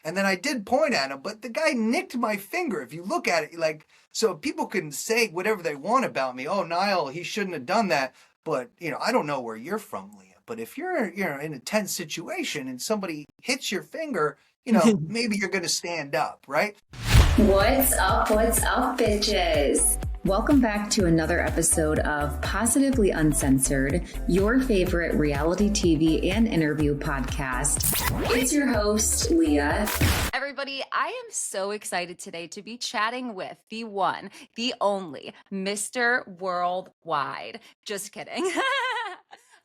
And then I did point at him, but the guy nicked my finger. If you look at it, like, so people can say whatever they want about me. Oh, Nile, he shouldn't have done that. But, I don't know where you're from, Leah. But if you're, in a tense situation and somebody hits your finger, maybe you're going to stand up, right? What's up, bitches? Welcome back to another episode of Positively Uncensored, your favorite reality TV and interview podcast. It's your host, Leah. Everybody, I am so excited today to be chatting with the one, the only Mr. Worldwide. Just kidding.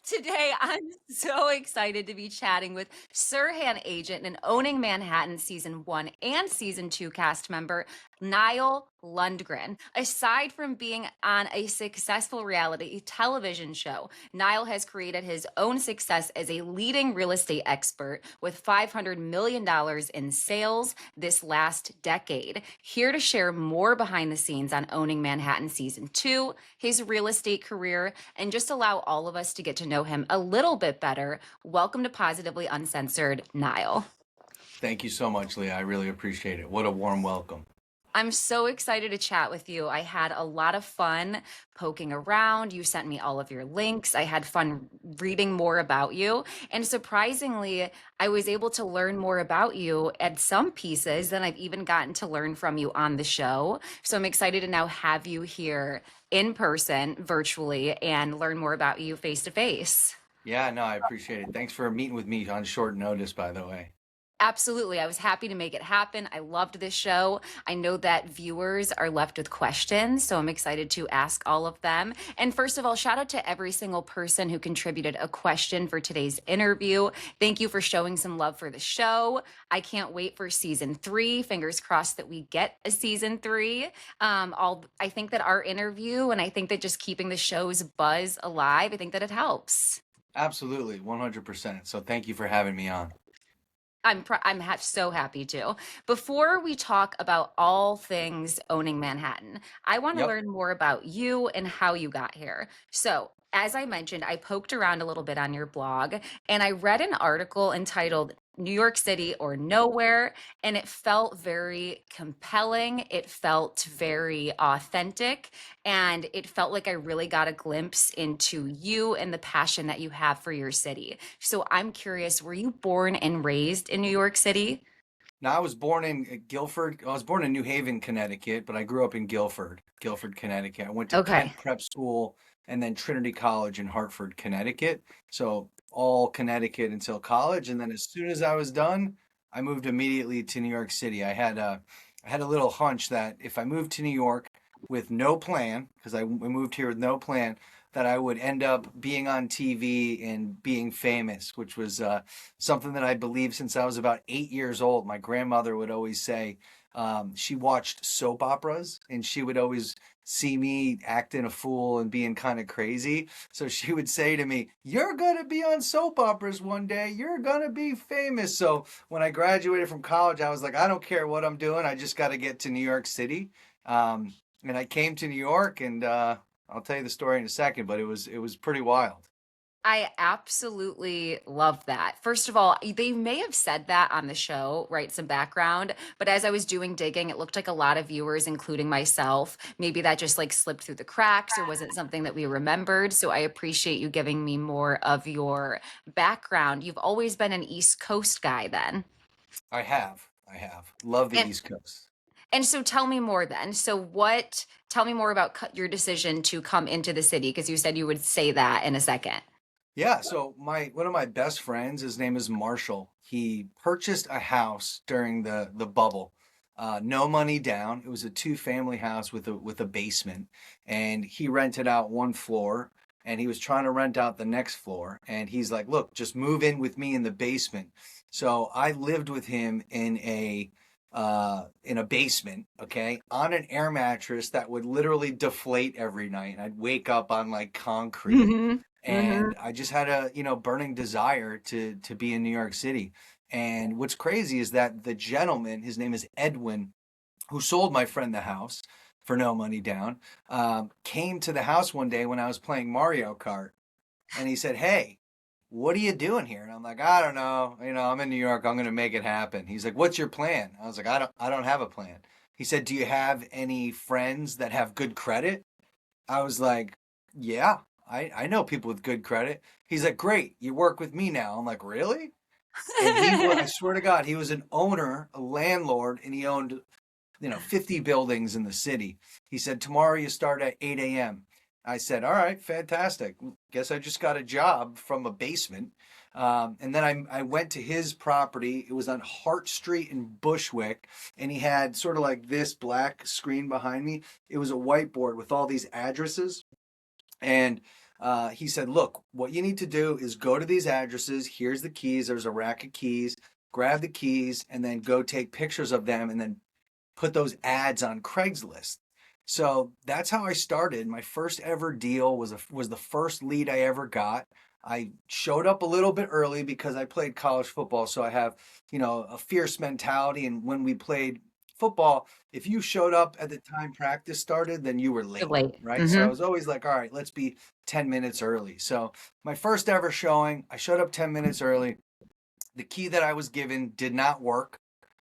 Today, I'm so excited to be chatting with Serhant agent and Owning Manhattan Season 1 and Season 2 cast member, Nile Lundgren. Aside from being on a successful reality television show, Nile has created his own success as a leading real estate expert with $500 million in sales this last decade. Here to share more behind the scenes on Owning Manhattan Season 2, his real estate career, and just allow all of us to get to know him a little bit better. Welcome to Positively Uncensored, Nile. Thank you so much, Leah. I really appreciate it. What a warm welcome. I'm so excited to chat with you. I had a lot of fun poking around. You sent me all of your links. I had fun reading more about you. And surprisingly, I was able to learn more about you at some pieces than I've even gotten to learn from you on the show. So I'm excited to now have you here in person, virtually, and learn more about you face to face. Yeah, no, I appreciate it. Thanks for meeting with me on short notice, by the way. Absolutely. I was happy to make it happen. I loved this show. I know that viewers are left with questions, so I'm excited to ask all of them. And first of all, shout out to every single person who contributed a question for today's interview. Thank you for showing some love for the show. I can't wait for season 3. Fingers crossed that we get a season 3. I think that our interview and I think that just keeping the show's buzz alive, I think that it helps. Absolutely, 100%. So thank you for having me on. So happy to. Before we talk about all things Owning Manhattan, I want to learn more about you and how you got here. So, as I mentioned, I poked around a little bit on your blog and I read an article entitled New York City or Nowhere, and it felt very compelling. It felt very authentic, and it felt like I really got a glimpse into you and the passion that you have for your city. So I'm curious, were you born and raised in New York City? Now, I was born in Guilford. I was born in New Haven, Connecticut, but I grew up in Guilford, Connecticut. I went to Okay. Kent Prep School and then Trinity College in Hartford, Connecticut. So all Connecticut until college. And then as soon as I was done, I moved immediately to New York City. I had a little hunch that if I moved to New York with no plan, because we moved here with no plan, that I would end up being on TV and being famous, which was something that I believed since I was about 8 years old. My grandmother would always say she watched soap operas and she would always see me acting a fool and being kind of crazy. So she would say to me, "You're going to be on soap operas one day. You're going to be famous." So when I graduated from college, I was like, I don't care what I'm doing. I just got to get to New York City. And I came to New York and I'll tell you the story in a second, but it was pretty wild. I absolutely love that. First of all, they may have said that on the show, right? Some background, but as I was doing digging, it looked like a lot of viewers, including myself, maybe that just like slipped through the cracks or wasn't something that we remembered. So I appreciate you giving me more of your background. You've always been an East Coast guy then. I have. Love the And East Coast. and so tell me more then. Tell me more about your decision to come into the city because you said you would say that in a second. Yeah, so my one of my best friends, his name is Marshall. He purchased a house during the bubble. No money down. It was a two-family house with a basement, and he rented out one floor, and he was trying to rent out the next floor, and he's like, "Look, just move in with me in the basement." So I lived with him in a basement, okay, on an air mattress that would literally deflate every night. I'd wake up on like concrete Hmm. Hmm. and I just had a burning desire to be in New York City. And what's crazy is that the gentleman, his name is Edwin, who sold my friend the house for no money down, came to the house one day when I was playing Mario Kart, and he said, "Hey, what are you doing here? And I'm like, I don't know. I'm in New York. I'm going to make it happen. He's like, what's your plan? I was like, I don't have a plan. He said, do you have any friends that have good credit? I was like, yeah, I know people with good credit. He's like, great. You work with me now. I'm like, really? And I swear to God, he was an owner, a landlord, and he owned 50 buildings in the city. He said, tomorrow you start at 8 a.m. I said, all right, fantastic. Guess I just got a job from a basement. And then I went to his property. It was on Hart Street in Bushwick. And he had sort of like this black screen behind me. It was a whiteboard with all these addresses. And he said, look, what you need to do is go to these addresses. Here's the keys. There's a rack of keys. Grab the keys and then go take pictures of them and then put those ads on Craigslist. So that's how I started. My first ever deal was the first lead I ever got. I showed up a little bit early because I played college football, so I have, a fierce mentality. And when we played football, if you showed up at the time practice started, then you were You're late, late. right? So I Hmm. was always like, all right, let's be 10 minutes early. So my first ever showing, I showed up 10 minutes early. The key that I was given did not work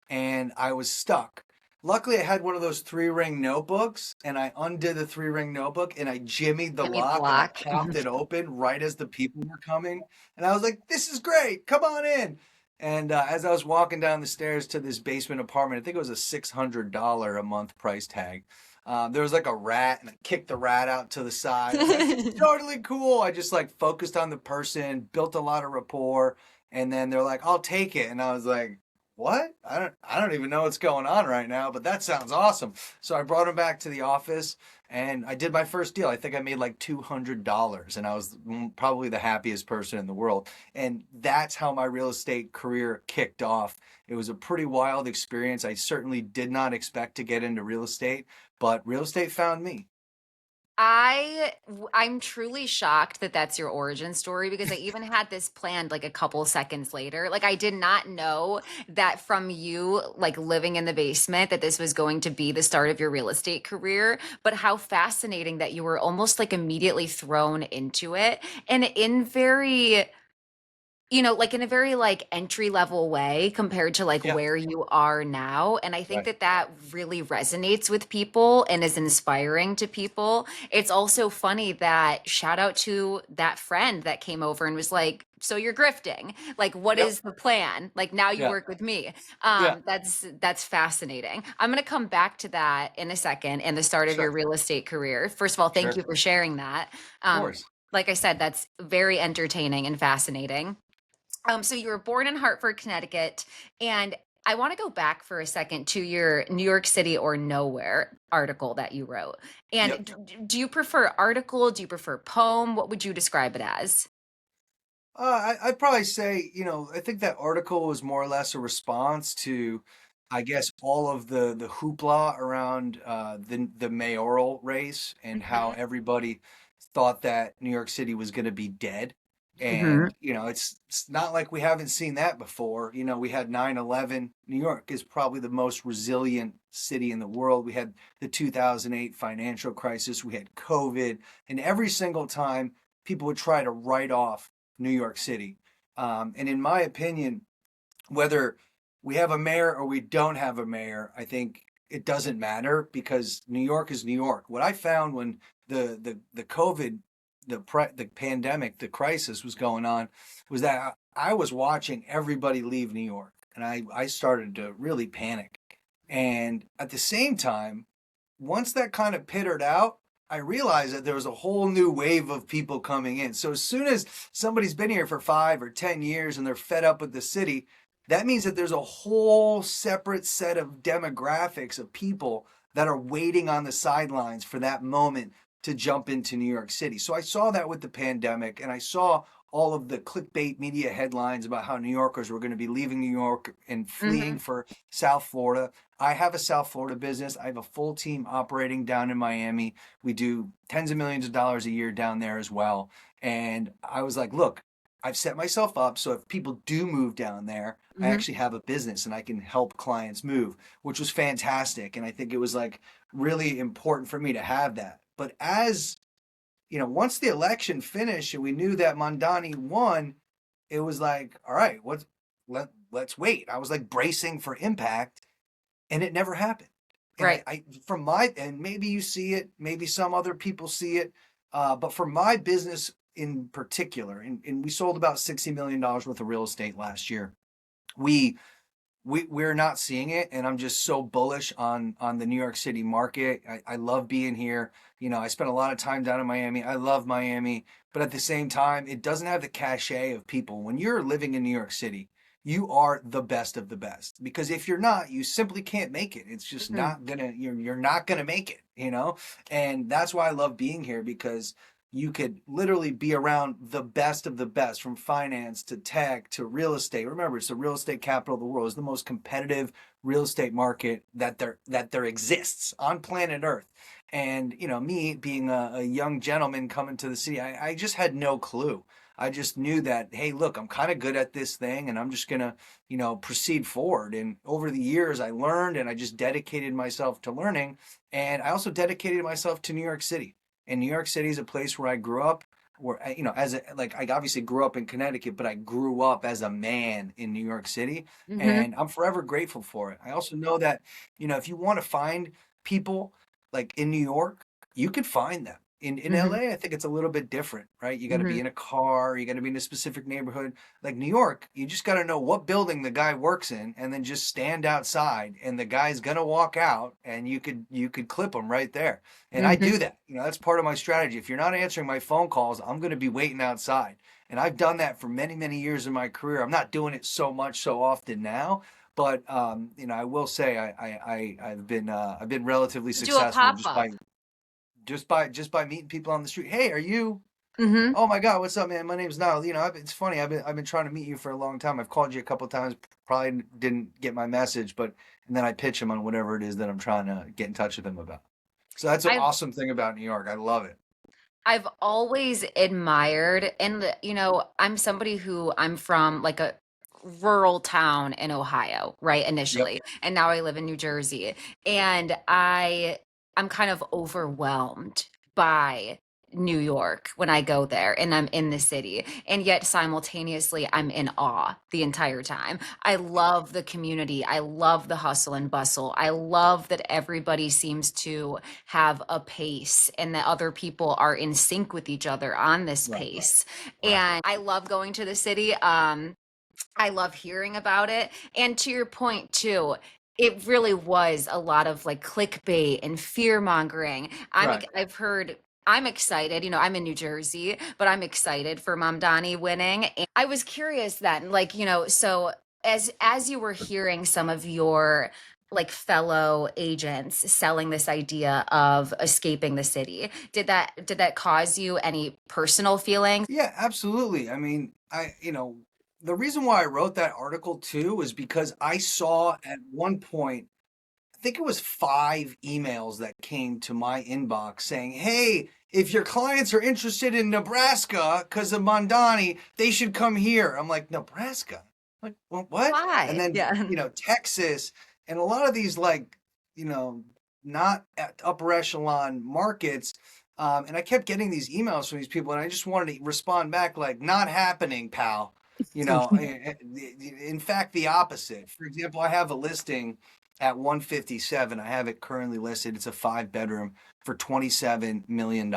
and I was stuck. Luckily, I had one of those three-ring notebooks, and I undid the three-ring notebook, and I jimmied the Give me the lock, and I block. popped it open right as the people were coming. And I was like, "This is great! Come on in!" And as I was walking down the stairs to this basement apartment, I think it was a $600 a month price tag. There was like a rat, and I kicked the rat out to the side. I was like, "This is totally cool." I just like focused on the person, built a lot of rapport, and then they're like, "I'll take it," and I was like, what? I don't even know what's going on right now, but that sounds awesome. So I brought him back to the office and I did my first deal. I think I made like $200 and I was probably the happiest person in the world. And that's how my real estate career kicked off. It was a pretty wild experience. I certainly did not expect to get into real estate, but real estate found me. I'm truly shocked that that's your origin story because I even had this planned like a couple seconds later. Like I did not know that from you like living in the basement that this was going to be the start of your real estate career, but how fascinating that you were almost like immediately thrown into it and in very like in a very like entry level way compared to like Yeah, where you are now. And I think right. that that really resonates with people and is inspiring to people. It's also funny that shout out to that friend that came over and was like, so you're grifting. Like, what Yep. is the plan? Like now you Yeah. work with me. Yeah. That's fascinating. I'm gonna come back to that in a second and the start of your Sure. real estate career. First of all, thank Sure. you for sharing that. Of Um, course. like I said, that's very entertaining and fascinating. So you were born in Hartford, Connecticut, and I want to go back for a second to your New York City or Nowhere article that you wrote. Yep. And do you prefer article? Do you prefer poem? What would you describe it as? I'd probably say, I think that article was more or less a response to, I guess, all of the hoopla around the mayoral race and how Hmm. everybody thought that New York City was going to be dead. Hmm. And, it's not like we haven't seen that before. We had 9/11. New York is probably the most resilient city in the world. We had the 2008 financial crisis, we had COVID, and every single time people would try to write off New York City. And in my opinion, whether we have a mayor or we don't have a mayor, I think it doesn't matter because New York is New York. What I found when the COVID, the pandemic, the crisis was going on, was that I was watching everybody leave New York, and I started to really panic. And at the same time, once that kind of pittered out, I realized that there was a whole new wave of people coming in. So as soon as somebody's been here for 5 or 10 years and they're fed up with the city, that means that there's a whole separate set of demographics of people that are waiting on the sidelines for that moment to jump into New York City. So I saw that with the pandemic and I saw all of the clickbait media headlines about how New Yorkers were going to be leaving New York and fleeing Hmm. for South Florida. I have a South Florida business. I have a full team operating down in Miami. We do tens of millions of dollars a year down there as well. And I was like, look, I've set myself up so if people do move down there, I Hmm. actually have a business and I can help clients move, which was fantastic. And I think it was like really important for me to have that. But as once the election finished and we knew that Mondani won, it was like, all right, let's wait. I was like bracing for impact, and it never happened. And Right. I from my, and maybe you see it, maybe some other people see it, but for my business in particular, and we sold about $60 million worth of real estate last year. We we're not seeing it, and I'm just so bullish on the New York City market. I love being here. I spent a lot of time down in Miami. I love Miami, but at the same time, it doesn't have the cachet of people. When you're living in New York City, you are the best of the best, because if you're not, you simply can't make it. It's just Mhm. not gonna, you're not gonna make it. And that's why I love being here, because you could literally be around the best of the best, from finance to tech to real estate. Remember, it's the real estate capital of the world. It's the most competitive real estate market that there exists on planet Earth. And me being a young gentleman coming to the city, I just had no clue. I just knew that, hey, look, I'm kind of good at this thing, and I'm just gonna, proceed forward. And over the years, I learned, and I just dedicated myself to learning, and I also dedicated myself to New York City. And New York City is a place where I grew up, where as a, like, I obviously grew up in Connecticut, but I grew up as a man in New York City, Mhm. and I'm forever grateful for it. I also know that, if you want to find people like in New York, you could find them. In Mhm. LA, I think it's a little bit different, right? You got to be Mhm. in a car, you got to be in a specific neighborhood. Like New York, you just got to know what building the guy works in, and then just stand outside, and the guy's gonna walk out, and you could clip him right there. And I Mhm. do that. That's part of my strategy. If you're not answering my phone calls, I'm going to be waiting outside. And I've done that for many, many years in my career. I'm not doing it so much so often now, but I will say I've been relatively Do a successful just pop-up. by just by meeting people on the street. Hey, are you? Mhm. Oh my God, what's up, man? My name's Nile. It's funny. I've been trying to meet you for a long time. I've called you a couple of times. Probably didn't get my message, but and then I pitch him on whatever it is that I'm trying to get in touch with him about. So that's an I've awesome thing about New York. I love it. I've always admired, and I'm from like a rural town in Ohio, right, Yep. initially, and now I live in New Jersey. And I'm kind of overwhelmed by New York when I go there and I'm in the city. And yet simultaneously I'm in awe the entire time. I love the community. I love the hustle and bustle. I love that everybody seems to have a pace and that other people are in sync with each other on this Right. pace. Right. And I love going to the city. I love hearing about it. And to your point too, it really was a lot of like clickbait and fear mongering. Right. I've heard I'm excited. I'm in New Jersey, but I'm excited for Mamdani winning. And I was curious then, like, so as you were hearing some of your like fellow agents selling this idea of escaping the city, did that cause you any personal feelings? Yeah, absolutely. I mean, the reason why I wrote that article too was because I saw at one point, I think it was 5 emails that came to my inbox saying, "Hey, if your clients are interested in Nebraska because of Mondani, they should come here." I'm like, Nebraska? Like, well, what? And Why? then, Yeah. Texas, and a lot of these, like, not at upper echelon markets. And I kept getting these emails from these people, and I just wanted to respond back like, "Not happening, pal." In fact, the opposite. For example, I have a listing at 157. I have it currently listed. It's a 5 bedroom for $27 million.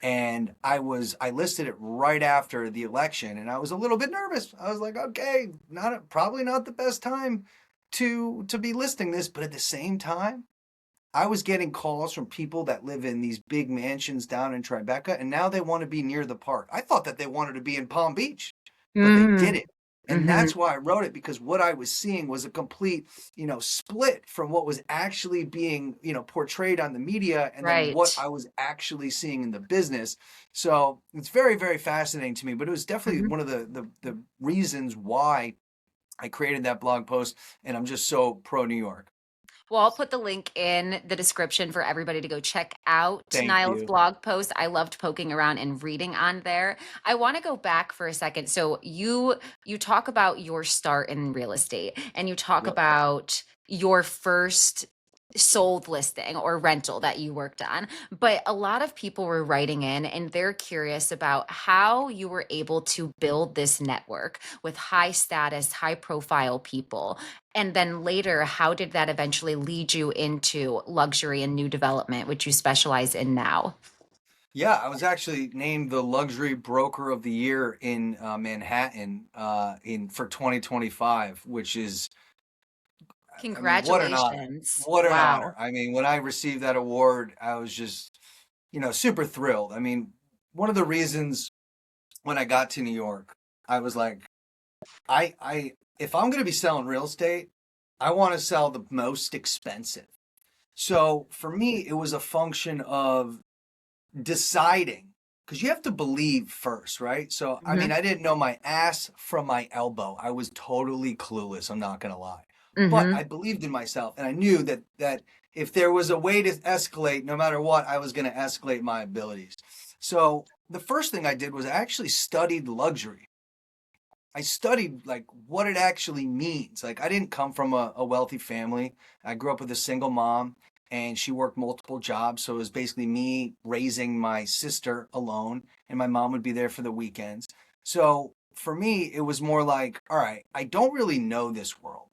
And I listed it right after the election, and I was a little bit nervous. I was like, okay, probably not the best time to be listing this, but at the same time, I was getting calls from people that live in these big mansions down in Tribeca, and now they want to be near the park. I thought that they wanted to be in Palm Beach, but they Mm, didn't. And mhm. that's why I wrote it, because what I was seeing was a complete, split from what was actually being, portrayed on the media, and then what Right. I was actually seeing in the business. So it's very, very fascinating to me. But it was definitely Mhm. one of the reasons why I created that blog post, and I'm just so pro New York. Well, I'll put the link in the description for everybody to go check out Thank Niall's you. blog post. I loved poking around and reading on there. I want to go back for a second. So you talk about your start in real estate and you talk Yep. about your first sold listing or rental that you worked on. But a lot of people were writing in and they're curious about how you were able to build this network with high status, high profile people. And then later, how did that eventually lead you into luxury and new development, which you specialize in now? Yeah, I was actually named the luxury broker of the year in Manhattan in for 2025, which is, I mean, what an honor. Congratulations. What an honor. Wow. I mean, when I received that award, I was just, super thrilled. I mean, one of the reasons when I got to New York, I was like, if I'm going to be selling real estate, I want to sell the most expensive. So for me, it was a function of deciding, because you have to believe first, right? So, I mean, Hmm. I didn't know my ass from my elbow. I was totally clueless. I'm not going to lie. But Hmm. I believed in myself and I knew that if there was a way to escalate, no matter what, I was going to escalate my abilities. So, the first thing I did was I actually studied luxury. I studied like what it actually means. Like I didn't come from a wealthy family. I grew up with a single mom and she worked multiple jobs. So it was basically me raising my sister alone and my mom would be there for the weekends. So for me, it was more like, all right, I don't really know this world,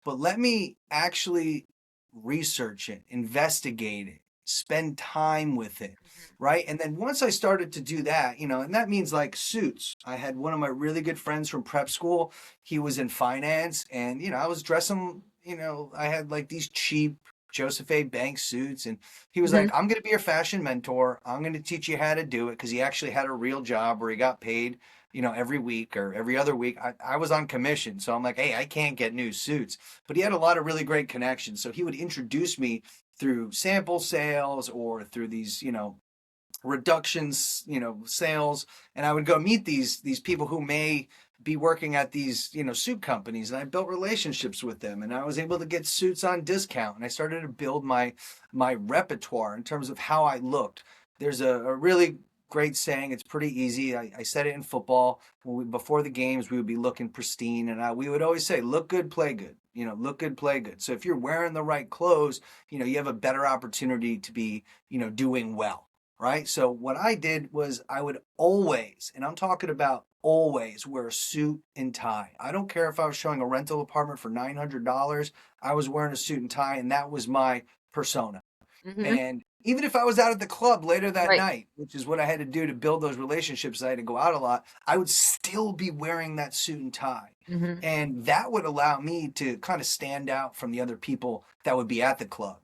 but let me actually research it, investigate it, spend time with it, right? And then once I started to do that, and that means like suits. I had one of my really good friends from prep school. He was in finance, and I was dressing. I had like these cheap Joseph A. Bank suits, and he was like, Hmm. "I'm going to be your fashion mentor. I'm going to teach you how to do it," because he actually had a real job where he got paid. Every week or every other week. I was on commission. So I'm like, hey, I can't get new suits. But he had a lot of really great connections. So he would introduce me through sample sales or through these, reductions, sales, and I would go meet these people who may be working at these, suit companies, and I built relationships with them, and I was able to get suits on discount, and I started to build my repertoire in terms of how I looked. There's a really great saying. It's pretty easy. I said it in football. Before the games, we would be looking pristine, and we would always say, "Look good, play good." Look good, play good. So if you're wearing the right clothes, you have a better opportunity to be, doing well, right? So what I did was I would always, and I'm talking about always, wear a suit and tie. I don't care if I was showing a rental apartment for $900, I was wearing a suit and tie, and that was my persona. Hmm. And even if I was out at the club later that Right. night, which is what I had to do to build those relationships, I had to go out a lot, I would still be wearing that suit and tie. Hmm. And that would allow me to kind of stand out from the other people that would be at the club.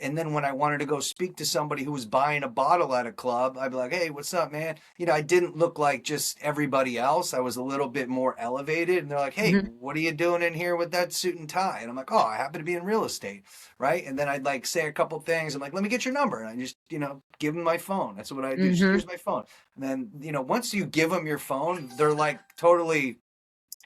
And then when I wanted to go speak to somebody who was buying a bottle at a club, I'd be like, "Hey, what's up, man?" I didn't look like just everybody else. I was a little bit more elevated. And they're like, "Hey, Hmm. what are you doing in here with that suit and tie?" And I'm like, "Oh, I happen to be in real estate." Right. And then I'd like say a couple things. I'm like, "Let me get your number." And I just, give them my phone. That's what I do. Just Hmm. here's my phone. And then, once you give them your phone, they're like totally,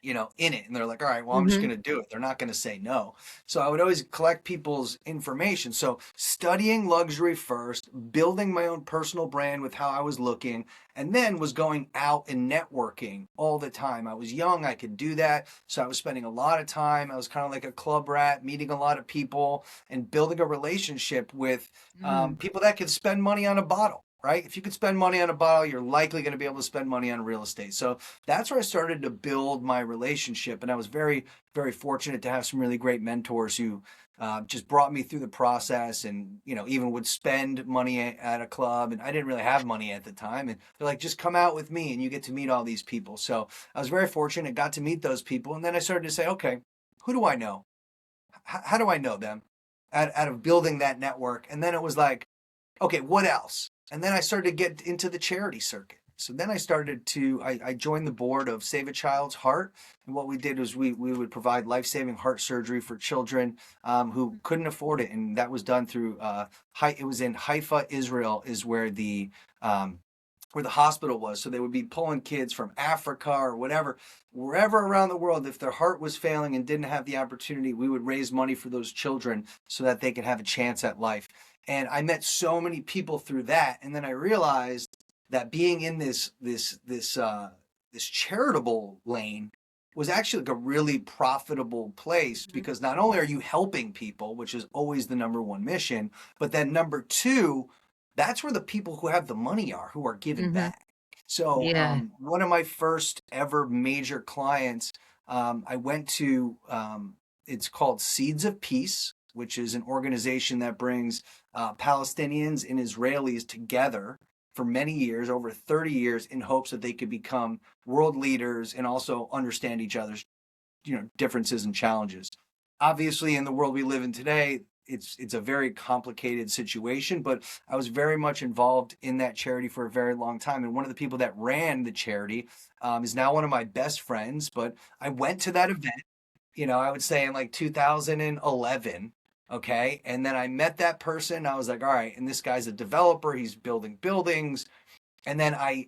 in it. And they're like, all right, well, I'm just going Hmm. to do it. They're not going to say no. So I would always collect people's information. So studying luxury first, building my own personal brand with how I was looking, and then was going out and networking all the time. I was young, I could do that. So I was spending a lot of time. I was kind of like a club rat, meeting a lot of people and building a relationship with Hmm. people that could spend money on a bottle. Right? If you could spend money on a bottle, you're likely going to be able to spend money on real estate. So that's where I started to build my relationship. And I was very, very fortunate to have some really great mentors who just brought me through the process and, even would spend money at a club. And I didn't really have money at the time. And they're like, just come out with me and you get to meet all these people. So I was very fortunate, got to meet those people. And then I started to say, okay, who do I know? How do I know them out of building that network? And then it was like, okay, what else? And then I started to get into the charity circuit. So then I joined the board of Save a Child's Heart. And what we did was we would provide life saving heart surgery for children who couldn't afford it. And that was done through, it was in Haifa, Israel, is um, where the hospital was. So they would be pulling kids from Africa or whatever, wherever around the world. If their heart was failing and didn't have the opportunity, we would raise money for those children so that they could have a chance at life. And I met so many people through that. And then I realized that being in this charitable lane was actually like a really profitable place Mhm. because not only are you helping people, which is always the number one mission, but then number two, that's where the people who have the money are, who are giving Hmm. back. So, Yeah. one of my first ever major clients, I went to, it's called Seeds of Peace, which is an organization that brings Palestinians and Israelis together for many years, over 30 years, in hopes that they could become world leaders and also understand each other's differences and challenges. Obviously, in the world we live in today, it's a very complicated situation, but I was very much involved in that charity for a very long time. And one of the people that ran the charity is now one of my best friends. But I went to that event, I would say in like 2011. Okay. And then I met that person. I was like, all right. And this guy's a developer. He's building buildings. And then I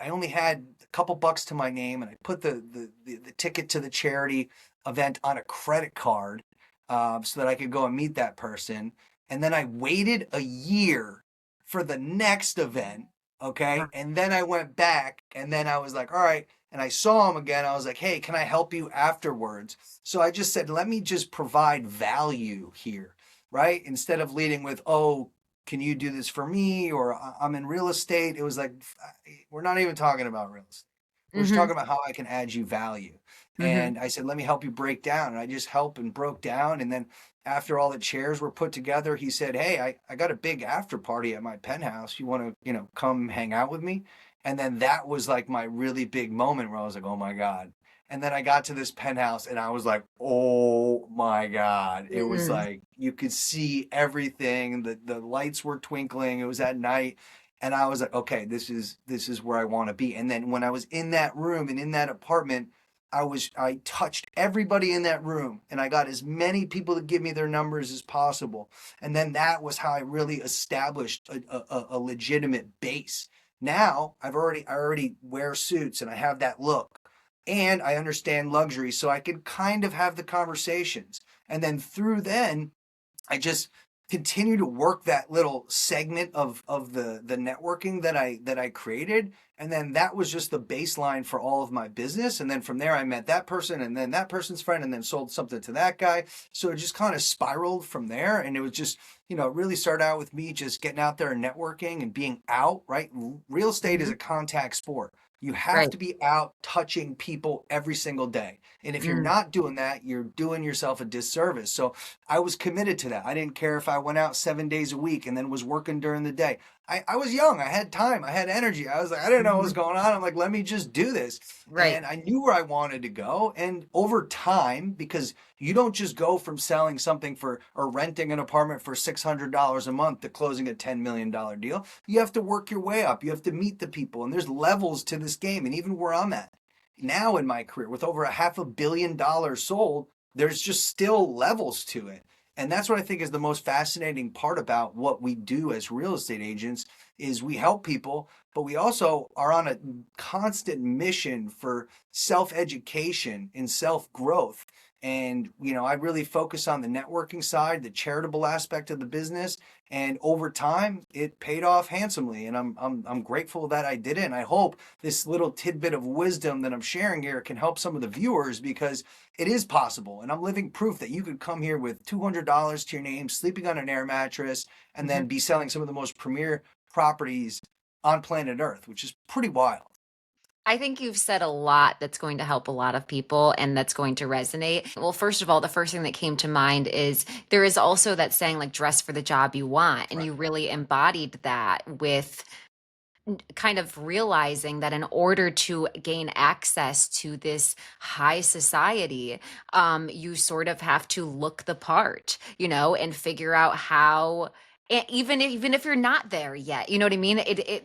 only had a couple bucks to my name, and I put the ticket to the charity event on a credit card, so that I could go and meet that person. And then I waited a year for the next event, okay? And then I went back, and then I was like, all right. And I saw him again. I was like, hey, can I help you afterwards? So I just said, let me just provide value here, right? Instead of leading with, oh, can you do this for me? Or I'm in real estate. It was like, we're not even talking about real estate. We're just Hmm. talking about how I can add you value. Hmm. And I said, let me help you break down. And I just helped and broke down. And then after all the chairs were put together, he said, hey, I got a big after party at my penthouse. You want to, come hang out with me? And then that was like my really big moment where I was like, oh my God. And then I got to this penthouse and I was like, oh my God. It was Hmm. like you could see everything. The lights were twinkling. It was at night. And I was like, okay, this is where I want to be. And then when I was in that room and in that apartment, I touched everybody in that room and I got as many people to give me their numbers as possible. And then that was how I really established a legitimate base. Now I already wear suits and I have that look and I understand luxury, so I can kind of have the conversations. And then through then, I just continue to work that little segment of the networking that I created, and then that was just the baseline for all of my business. And then from there, I met that person, and then that person's friend, and then sold something to that guy. So it just kind of spiraled from there, and it was just it really started out with me just getting out there and networking and being out. Right, real estate is Hmm. a contact sport. You have Right. to be out touching people every single day. And if you're Mm. not doing that, you're doing yourself a disservice. So I was committed to that. I didn't care if I went out 7 days a week and then was working during the day. I was young. I had time. I had energy. I was like, I didn't know what was Hmm. going on. I'm like, let me just do this. Right. And I knew where I wanted to go. And over time, because you don't just go from selling something for or renting an apartment for $600 a month to closing a $10 million deal, you have to work your way up. You have to meet the people. And there's levels to this game. And even where I'm at now in my career, with over a $500 million sold, there's just still levels to it. And that's what I think is the most fascinating part about what we do as real estate agents is we help people, but we also are on a constant mission for self-education and self-growth. And I really focus on the networking side, the charitable aspect of the business, and over time it paid off handsomely. And I'm grateful that I did it. And I hope this little tidbit of wisdom that I'm sharing here can help some of the viewers, because it is possible. And I'm living proof that you could come here with $200 to your name, sleeping on an air mattress, and Hmm. then be selling some of the most premier properties on planet Earth, which is pretty wild. I think you've said a lot that's going to help a lot of people and that's going to resonate. Well, first of all, the first thing that came to mind is there is also that saying, like, dress for the job you want. And Right. you really embodied that with kind of realizing that in order to gain access to this high society, you sort of have to look the part, and figure out how. Even if you're not there yet, you know what I mean.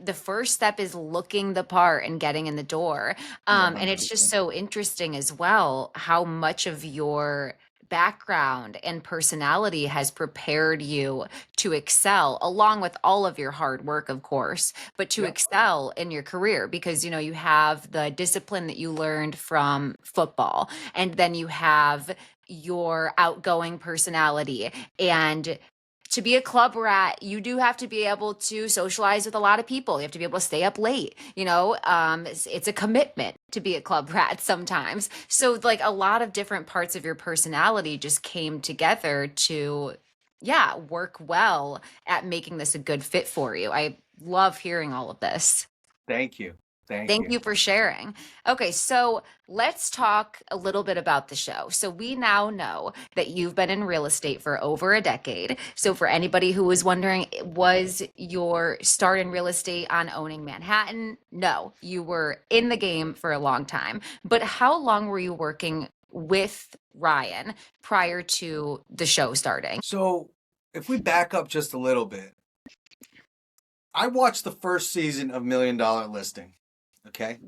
The first step is looking the part and getting in the door. And it's just 100%. so interesting as well how much of your background and personality has prepared you to excel, along with all of your hard work, of course, but to Yep. excel in your career because you have the discipline that you learned from football, and then you have your outgoing personality, and to be a club rat, you do have to be able to socialize with a lot of people. You have to be able to stay up late. It's a commitment to be a club rat sometimes. So, like, a lot of different parts of your personality just came together to, yeah, work well at making this a good fit for you. I love hearing all of this. Thank you. Thank Thank you. you for sharing. Okay, so let's talk a little bit about the show. So we now know that you've been in real estate for over a decade. So for anybody who was wondering, was your start in real estate on owning Manhattan? No, you were in the game for a long time. But how long were you working with Ryan prior to the show starting? So if we back up just a little bit, I watched the first season of Million Dollar Listing. Okay.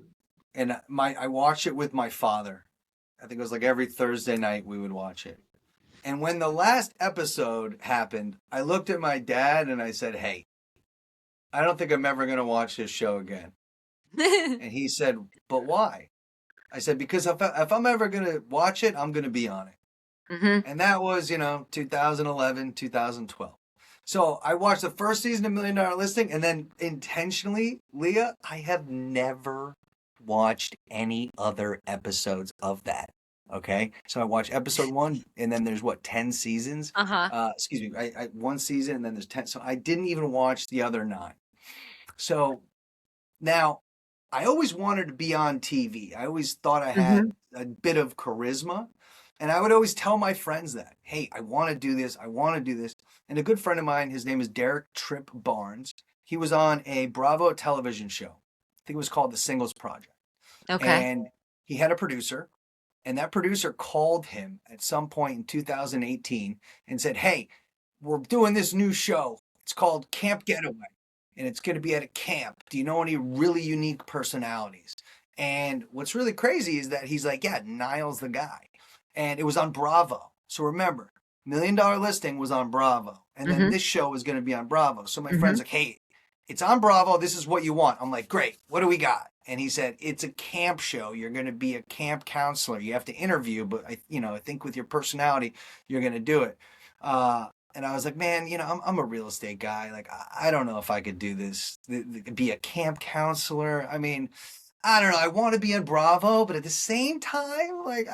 And I watched it with my father. I think it was like every Thursday night we would watch it. And when the last episode happened, I looked at my dad and I said, "Hey, I don't think I'm ever going to watch this show again." And he said, "But why?" I said, "Because if I'm ever going to watch it, I'm going to be on it." Hmm. And that was, 2011, 2012. So I watched the first season of Million Dollar Listing, and then intentionally, Leah, I have never watched any other episodes of that. Okay, so I watched episode one, and then there's what, 10 seasons? Uh-huh. Excuse me, I one season, and then there's 10. So I didn't even watch the other nine. So now I always wanted to be on TV. I always thought I Hmm. had a bit of charisma. And I would always tell my friends that, hey, I want to do this. I want to do this. And a good friend of mine, his name is Derek Tripp Barnes. He was on a Bravo television show. I think it was called The Singles Project. Okay. And he had a producer. And that producer called him at some point in 2018 and said, hey, we're doing this new show. It's called Camp Getaway. And it's going to be at a camp. Do you know any really unique personalities? And what's really crazy is that he's like, yeah, Nile's the guy. And it was on Bravo. So remember, Million Dollar Listing was on Bravo. And then Hmm. this show was going to be on Bravo. So my Hmm. friend's like, hey, it's on Bravo. This is what you want. I'm like, great. What do we got? And he said, it's a camp show. You're going to be a camp counselor. You have to interview, but I think with your personality, you're going to do it. And I was like, man, I'm a real estate guy. Like, I don't know if I could do this, be a camp counselor. I mean, I don't know. I want to be in Bravo, but at the same time, like,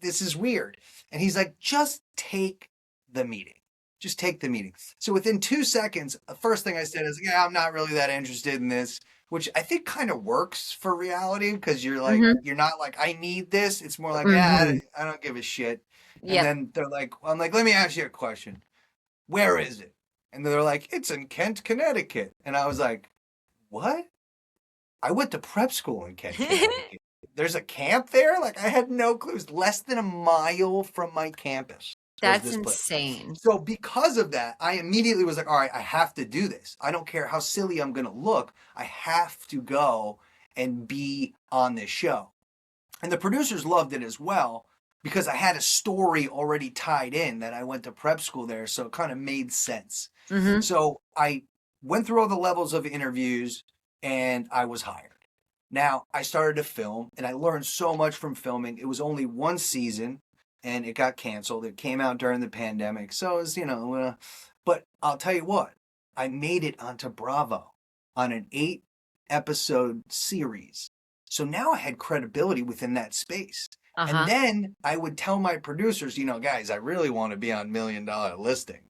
this is weird. And he's like, just take the meeting. Just take the meeting. So within 2 seconds, the first thing I said is, yeah, I'm not really that interested in this, which I think kind of works for reality because Hmm. you're not like, I need this. It's more like, yeah, Hmm. I don't give a shit. And Yep. then I'm like, let me ask you a question. Where is it? And they're like, it's in Kent, Connecticut. And I was like, what? I went to prep school in Kent, Connecticut. There's a camp there? Like, I had no clue. It was less than a mile from my campus was That's this place. insane. So because of that, I immediately was like, all right, I have to do this. I don't care how silly I'm going to look. I have to go and be on this show. And the producers loved it as well because I had a story already tied in that I went to prep school there. So it kind of made sense. Hmm. So I went through all the levels of interviews and I was hired. Now I started to film and I learned so much from filming. It was only one season and it got canceled. It came out during the pandemic. So it was, but I'll tell you what, I made it onto Bravo on an 8 episode series. So now I had credibility within that space. And Uh-huh. then I would tell my producers, guys, I really want to be on Million Dollar Listing.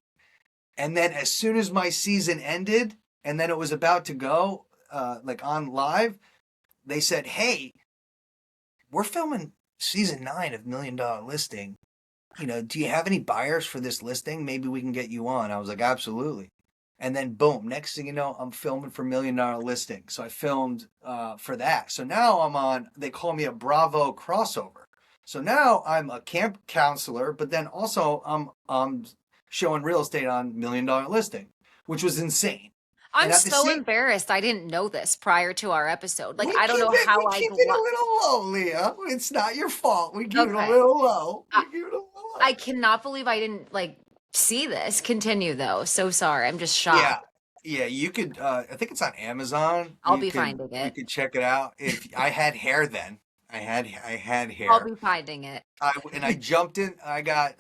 And then as soon as my season ended and then it was about to go like on live, they said, hey, we're filming season 9 of Million Dollar Listing. Do you have any buyers for this listing? Maybe we can get you on. I was like, absolutely. And then boom, next thing you know, I'm filming for Million Dollar Listing. So I filmed for that. So now they call me a Bravo crossover. So now I'm a camp counselor, but then also I'm showing real estate on Million Dollar Listing, which was insane. I'm And at the so same, embarrassed. I didn't know this prior to our episode. Like, we I don't keep know it, how we I keep it a little low, Leah. It's not your fault. We keep it a okay. little low. I, We keep it a little I low. cannot believe I didn't like see this. Continue though. So sorry. I'm just Yeah, shocked. yeah. You could. I think it's on Amazon. I'll You be could. finding You it. could check it out. If I had hair then, I had I'll hair. be finding it. And I jumped in. I got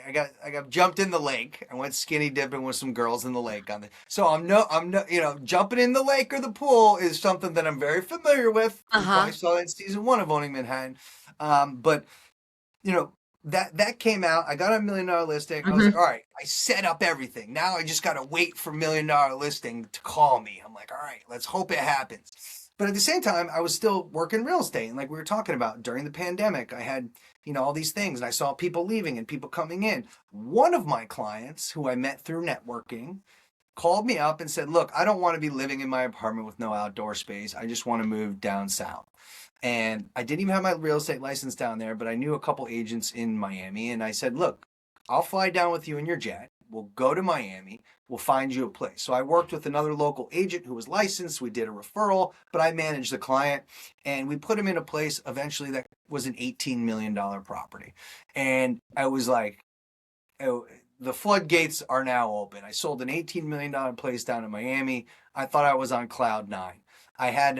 I got jumped in the lake. I went skinny dipping with some girls in the lake so I'm no, jumping in the lake or the pool is something that I'm very familiar with. You Uh-huh. probably saw that in season 1 of Owning Manhattan. But you know, that came out. I got a $1 million listing. I was like, Mhm. all right, I set up everything. Now I just got to wait for $1 million listing to call me. I'm like, all right, let's hope it happens. But at the same time, I was still working real estate. And like we were talking about during the pandemic, I had, all these things and I saw people leaving and people coming in. One of my clients who I met through networking called me up and said, look, I don't want to be living in my apartment with no outdoor space. I just want to move down south. And I didn't even have my real estate license down there, but I knew a couple agents in Miami. And I said, look, I'll fly down with you in your jet. We'll go to Miami. We'll find you a place. So I worked with another local agent who was licensed. We did a referral, but I managed the client and we put him in a place eventually that was an $18 million property. And I was like, oh, the floodgates are now open. I sold an $18 million place down in Miami. I thought I was on cloud nine. I had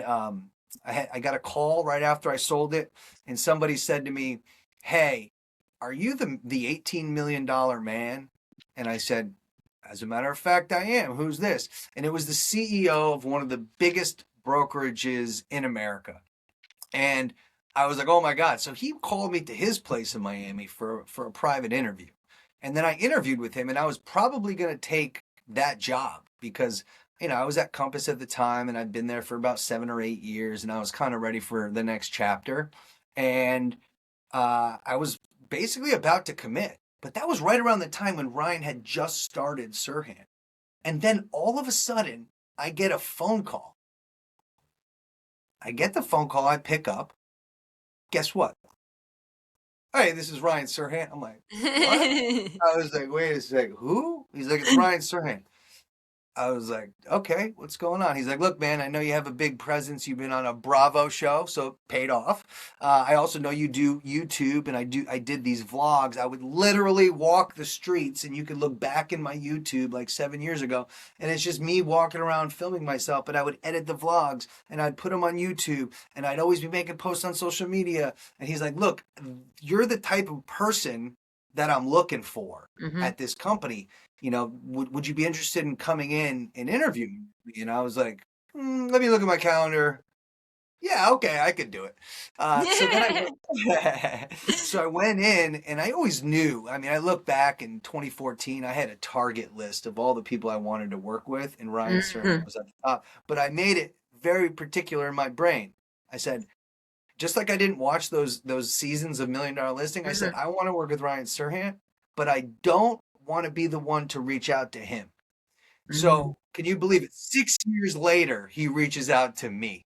I got a call right after I sold it, and somebody said to me, "Hey, are you the $18 million man?" And I said, "As a matter of fact, I am. Who's this?" And it was the CEO of one of the biggest brokerages in America. And I was like, "Oh my God." So he called me to his place in Miami for a private interview. And then I interviewed with him, and I was probably going to take that job because I was at Compass at the time and I'd been there for about 7 or 8 years and I was kind of ready for the next chapter. And I was basically about to commit. But that was right around the time when Ryan had just started Serhant. And then all of a sudden, I get a phone call. I get the phone call, I pick up. Guess what? Hey, this is Ryan Serhant. I'm like, what? I was like, wait a sec, who? He's like, it's Ryan Serhant. I was like, okay, what's going on? He's like, look, man, I know you have a big presence. You've been on a Bravo show, so it paid off. I also know you do YouTube, and I did these vlogs. I would literally walk the streets, and you could look back in my YouTube like 7 years ago, and it's just me walking around filming myself. But I would edit the vlogs, and I'd put them on YouTube, and I'd always be making posts on social media. And he's like, look, you're the type of person that I'm looking for Mhm. at this company. Would you be interested in coming in and interviewing me? And I was like, let me look at my calendar. Yeah, okay, I could do it. So then I went, so I went in and I always knew, I mean, I look back in 2014, I had a target list of all the people I wanted to work with and Ryan Serhant Mhm. was at the top, but I made it very particular in my brain. I said, just like I didn't watch those seasons of Million Dollar Listing, I said, Mhm. I want to work with Ryan Serhant, but I don't want to be the one to reach out to him. Mhm. So can you believe it? 6 years later, he reaches out to me,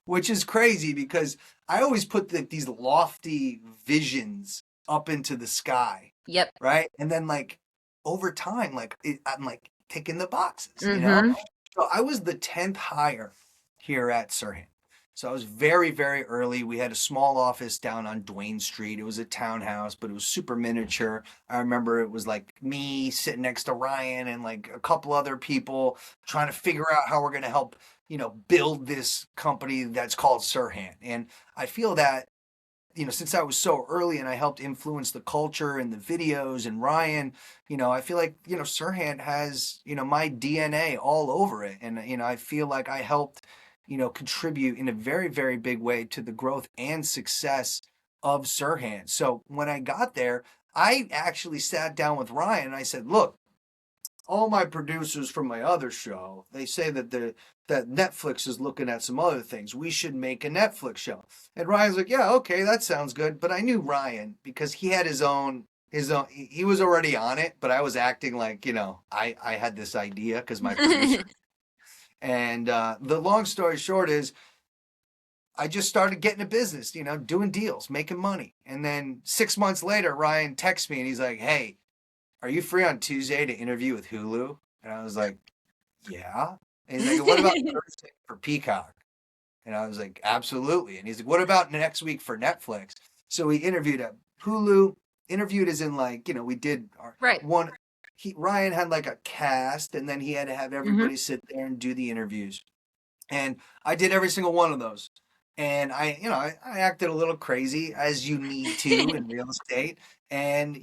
which is crazy because I always put these lofty visions up into the sky, Yep. right? And then like over time, I'm like ticking the boxes. Mhm. So I was the 10th hire here at Serhant. So I was very, very early. We had a small office down on Duane Street. It was a townhouse, but it was super miniature. I remember it was like me sitting next to Ryan and like a couple other people trying to figure out how we're going to help, build this company that's called Serhant. And I feel that since I was so early and I helped influence the culture and the videos and Ryan, I feel like, Serhant has, my DNA all over it. And, I feel like I helped, contribute in a very, very big way to the growth and success of Serhant. So when I got there, I actually sat down with Ryan and I said, look, all my producers from my other show, they say that Netflix is looking at some other things. We should make a Netflix show. And Ryan's like, yeah, okay, that sounds good. But I knew Ryan because he had his own he was already on it, but I was acting like, I had this idea because my producer. And the long story short is I just started getting a business, doing deals, making money. And then 6 months later, Ryan texts me and he's like, hey, are you free on Tuesday to interview with Hulu? And I was like, yeah. And he's like, what about Thursday for Peacock? And I was like, absolutely. And he's like, what about next week for Netflix? So we interviewed at Hulu, interviewed as in like, we did our Right. one. Ryan had like a cast and then he had to have Mhm. everybody sit there and do the interviews. And I did every single one of those. And I acted a little crazy as you need to in real estate. And,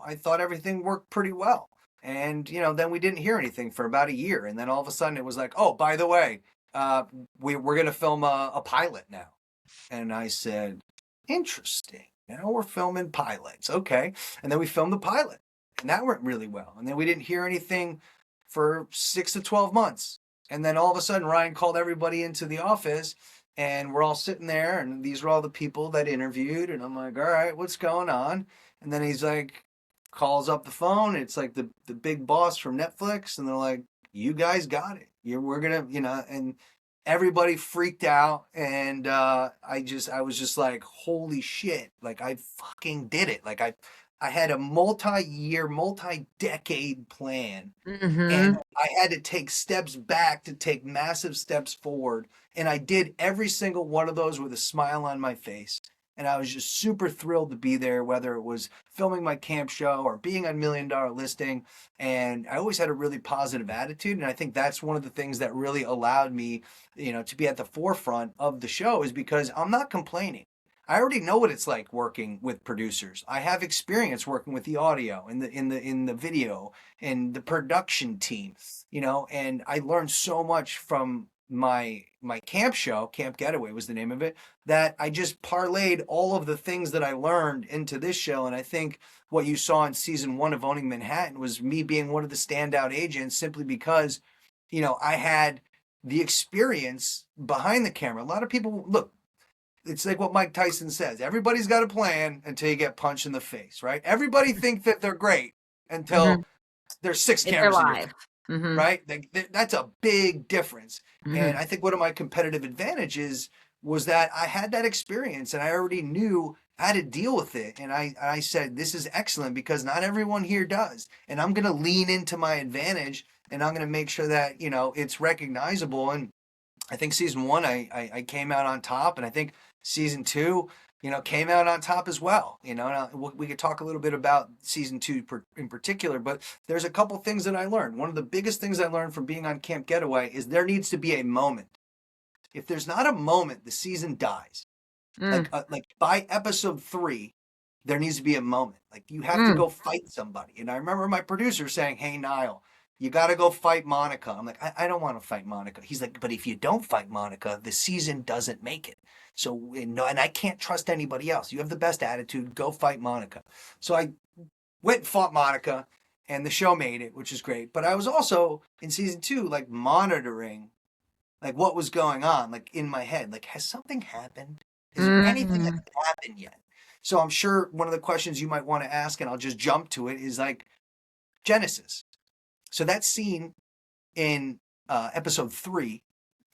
I thought everything worked pretty well. And, then we didn't hear anything for about a year. And then all of a sudden it was like, oh, by the way, uh, we're going to film a pilot now. And I said, interesting. Now we're filming pilots. Okay. And then we filmed the pilot. And that went really well. And then we didn't hear anything for 6 to 12 months. And then all of a sudden, Ryan called everybody into the office and we're all sitting there. And these were all the people that interviewed. And I'm like, all right, what's going on? And then he's like, calls up the phone. It's like the big boss from Netflix. And they're like, you guys got it. We're going to, and everybody freaked out. And I was just like, holy shit. Like, I fucking did it. Like, I had a multi-year, multi-decade plan, and I had to take steps back to take massive steps forward. And I did every single one of those with a smile on my face. And I was just super thrilled to be there, whether it was filming my camp show or being on Million Dollar Listing. And I always had a really positive attitude. And I think that's one of the things that really allowed me, to be at the forefront of the show, is because I'm not complaining. I already know what it's like working with producers. I have experience working with the audio and in the video and the production team, and I learned so much from my camp show. Camp Getaway was the name of it, that I just parlayed all of the things that I learned into this show. And I think what you saw in season 1 of Owning Manhattan was me being one of the standout agents, simply because, I had the experience behind the camera. A lot of people, look, it's like what Mike Tyson says. Everybody's got a plan until you get punched in the face, right? Everybody thinks that they're great until there's 6 If they're cameras in your live. face, right? That's a big difference. Mm-hmm. And I think one of my competitive advantages was that I had that experience and I already knew how to deal with it. And I said, this is excellent because not everyone here does. And I'm going to lean into my advantage and I'm going to make sure that, it's recognizable. And I think season 1, I came out on top, and I think season 2, came out on top as well. We could talk a little bit about season 2 in particular, but there's a couple things that I learned. One of the biggest things I learned from being on Camp Getaway is there needs to be a moment. If there's not a moment, the season dies. Like by episode 3, there needs to be a moment. Like you have to go fight somebody. And I remember my producer saying, "Hey, Nile, you got to go fight Monica." I'm like, I don't want to fight Monica. He's like, but if you don't fight Monica, the season doesn't make it. So, and I can't trust anybody else. You have the best attitude. Go fight Monica. So I went and fought Monica, and the show made it, which is great. But I was also in season 2, like monitoring, like what was going on, like in my head. Like, has something happened? Is there anything that happened yet? So I'm sure one of the questions you might want to ask, and I'll just jump to it, is like Genesis. So that scene in episode 3,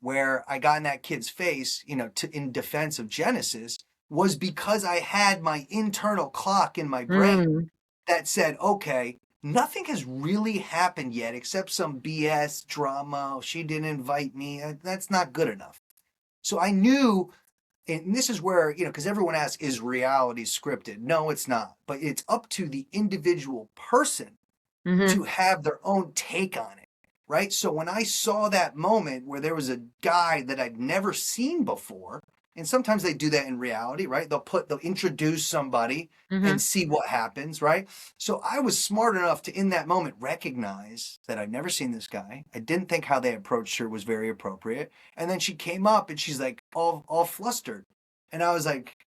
where I got in that kid's face, in defense of Genesis, was because I had my internal clock in my brain that said, okay, nothing has really happened yet except some BS drama. Oh, she didn't invite me. That's not good enough. So I knew, and this is where, because everyone asks, is reality scripted? No, it's not. But it's up to the individual person to have their own take on it, right? So when I saw that moment where there was a guy that I'd never seen before, and sometimes they do that in reality, right? They'll introduce somebody and see what happens, right? So I was smart enough to, in that moment, recognize that I'd never seen this guy. I didn't think how they approached her was very appropriate. And then she came up and she's like all flustered. And I was like,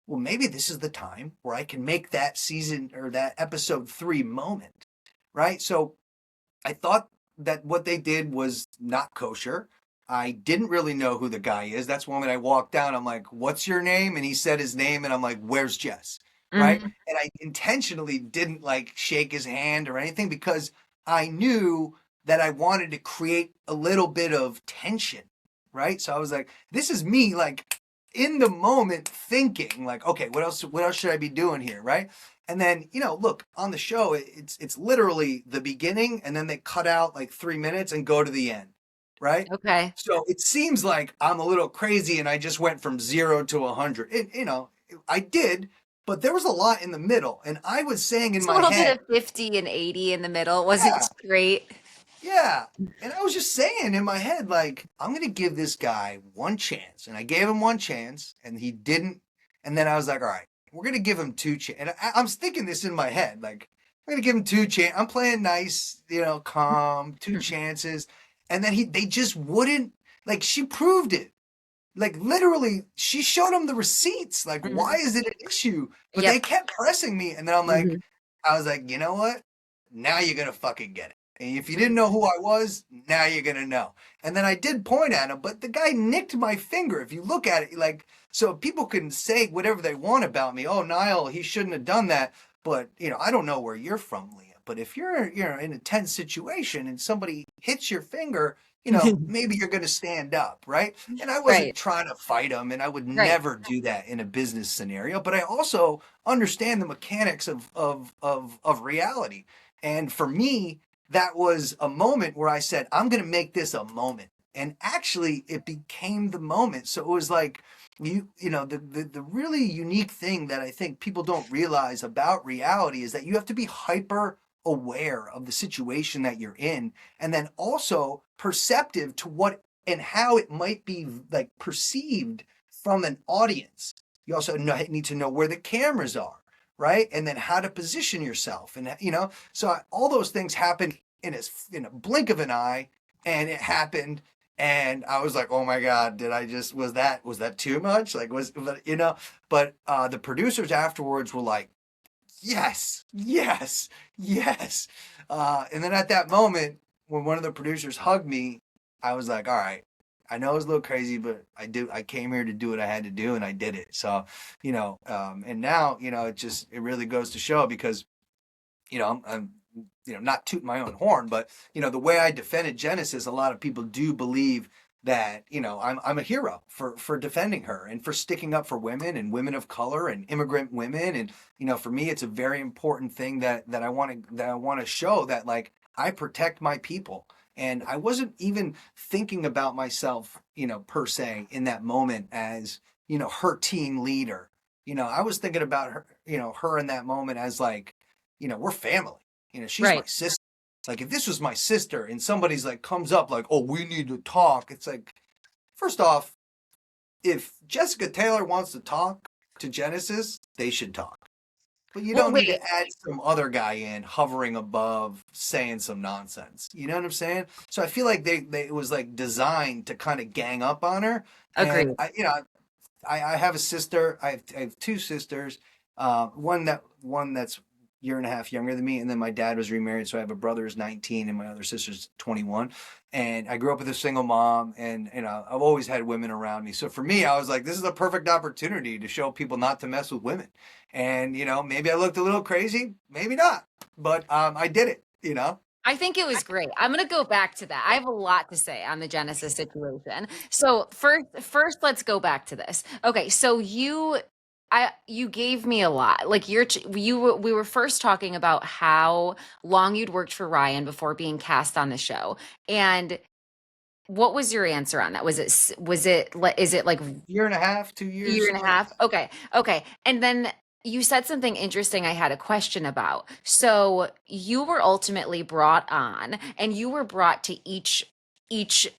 well, maybe this is the time where I can make that season or that episode 3 moment. Right. So I thought that what they did was not kosher. I didn't really know who the guy is. That's when I walked down, I'm like, what's your name? And he said his name and I'm like, where's Jess? Right. And I intentionally didn't like shake his hand or anything because I knew that I wanted to create a little bit of tension. Right. So I was like, this is me like in the moment thinking like, okay, what else should I be doing here? Right. And then, look, on the show, it's literally the beginning and then they cut out like 3 minutes and go to the end, right? Okay. So it seems like I'm a little crazy and I just went from 0 to 100. I did, but there was a lot in the middle. And I was saying in my head, a little bit of 50 and 80 in the middle wasn't great. Yeah. And I was just saying in my head, like, I'm going to give this guy one chance. And I gave him one chance and he didn't. And then I was like, all right, we're going to give him 2 chances. And I was thinking this in my head, like, I'm gonna give him two chances. I'm playing nice, calm, two chances. And then they just wouldn't, like, she proved it. Like, literally, she showed him the receipts. Like, why Mhm. is it an issue? But they Yep. kept pressing me. And then Mhm. I was like, you know what? Now you're gonna fucking get it. And if you didn't know who I was, now you're gonna know. And then I did point at him, but the guy nicked my finger. If you look at it, like, so people can say whatever they want about me. Oh, Niall, he shouldn't have done that. But I don't know where you're from, Leah. But if you're in a tense situation and somebody hits your finger, maybe you're gonna stand up, right? And I wasn't Right. trying to fight him, and I would Right. never do that in a business scenario. But I also understand the mechanics of reality. And for me, that was a moment where I said, I'm going to make this a moment. And actually, it became the moment. So it was like, the really unique thing that I think people don't realize about reality is that you have to be hyper aware of the situation that you're in, and then also perceptive to what and how it might be like perceived from an audience. You also need to know where the cameras are, right? And then how to position yourself. And, so all those things happen in a blink of an eye, and it happened. And I was like, oh my God, was that too much? Like, but the producers afterwards were like, yes, yes, yes. And then at that moment, when one of the producers hugged me, I was like, all right, I know it's a little crazy, but I came here to do what I had to do, and I did it. So, and now, it really goes to show, because, I'm not tooting my own horn, but, the way I defended Genesis, a lot of people do believe that, I'm a hero for defending her and for sticking up for women and women of color and immigrant women. And, for me, it's a very important thing that I want to show that, like, I protect my people. And I wasn't even thinking about myself, per se, in that moment as, her team leader. I was thinking about her, her in that moment as, like, we're family. She's my Right. sister. Like, if this was my sister and somebody's like comes up like, oh, we need to talk. It's like, first off, if Jessica Taylor wants to talk to Genesis, they should talk. But you Well, don't need to wait. add some other guy in hovering above saying some nonsense. You know what I'm saying? So I feel like it was like designed to kind of gang up on her. And Agreed. I have a sister. I have two sisters. One that's year and a half younger than me, and then my dad was remarried, so I have a brother who's 19 and my other sister's 21. And I grew up with a single mom, and I've always had women around me. So for me, I was like, this is a perfect opportunity to show people not to mess with women. And maybe I looked a little crazy, maybe not, but I did it. I think it was great. I'm going to go back to that. I have a lot to say on the Genesis situation. So first, let's go back to this. Okay, so you gave me a lot. Like we were first talking about how long you'd worked for Ryan before being cast on the show, and what was your answer on that? Is it like Year and a half, 2 years, year and something a like half? Okay. Okay. And then you said something interesting I had a question about. So you were ultimately brought on and you were brought to each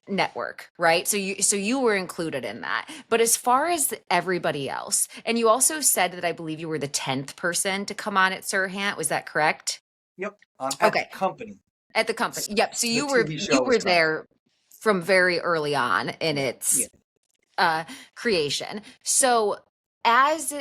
network, right? So you were included in that. But as far as everybody else, and you also said that I believe you were the 10th person to come on at Serhant, was that correct? Yep. At the Okay. company. At the company. Yep. So The you TV show was were called. there from very early on in Yeah. its uh creation. So as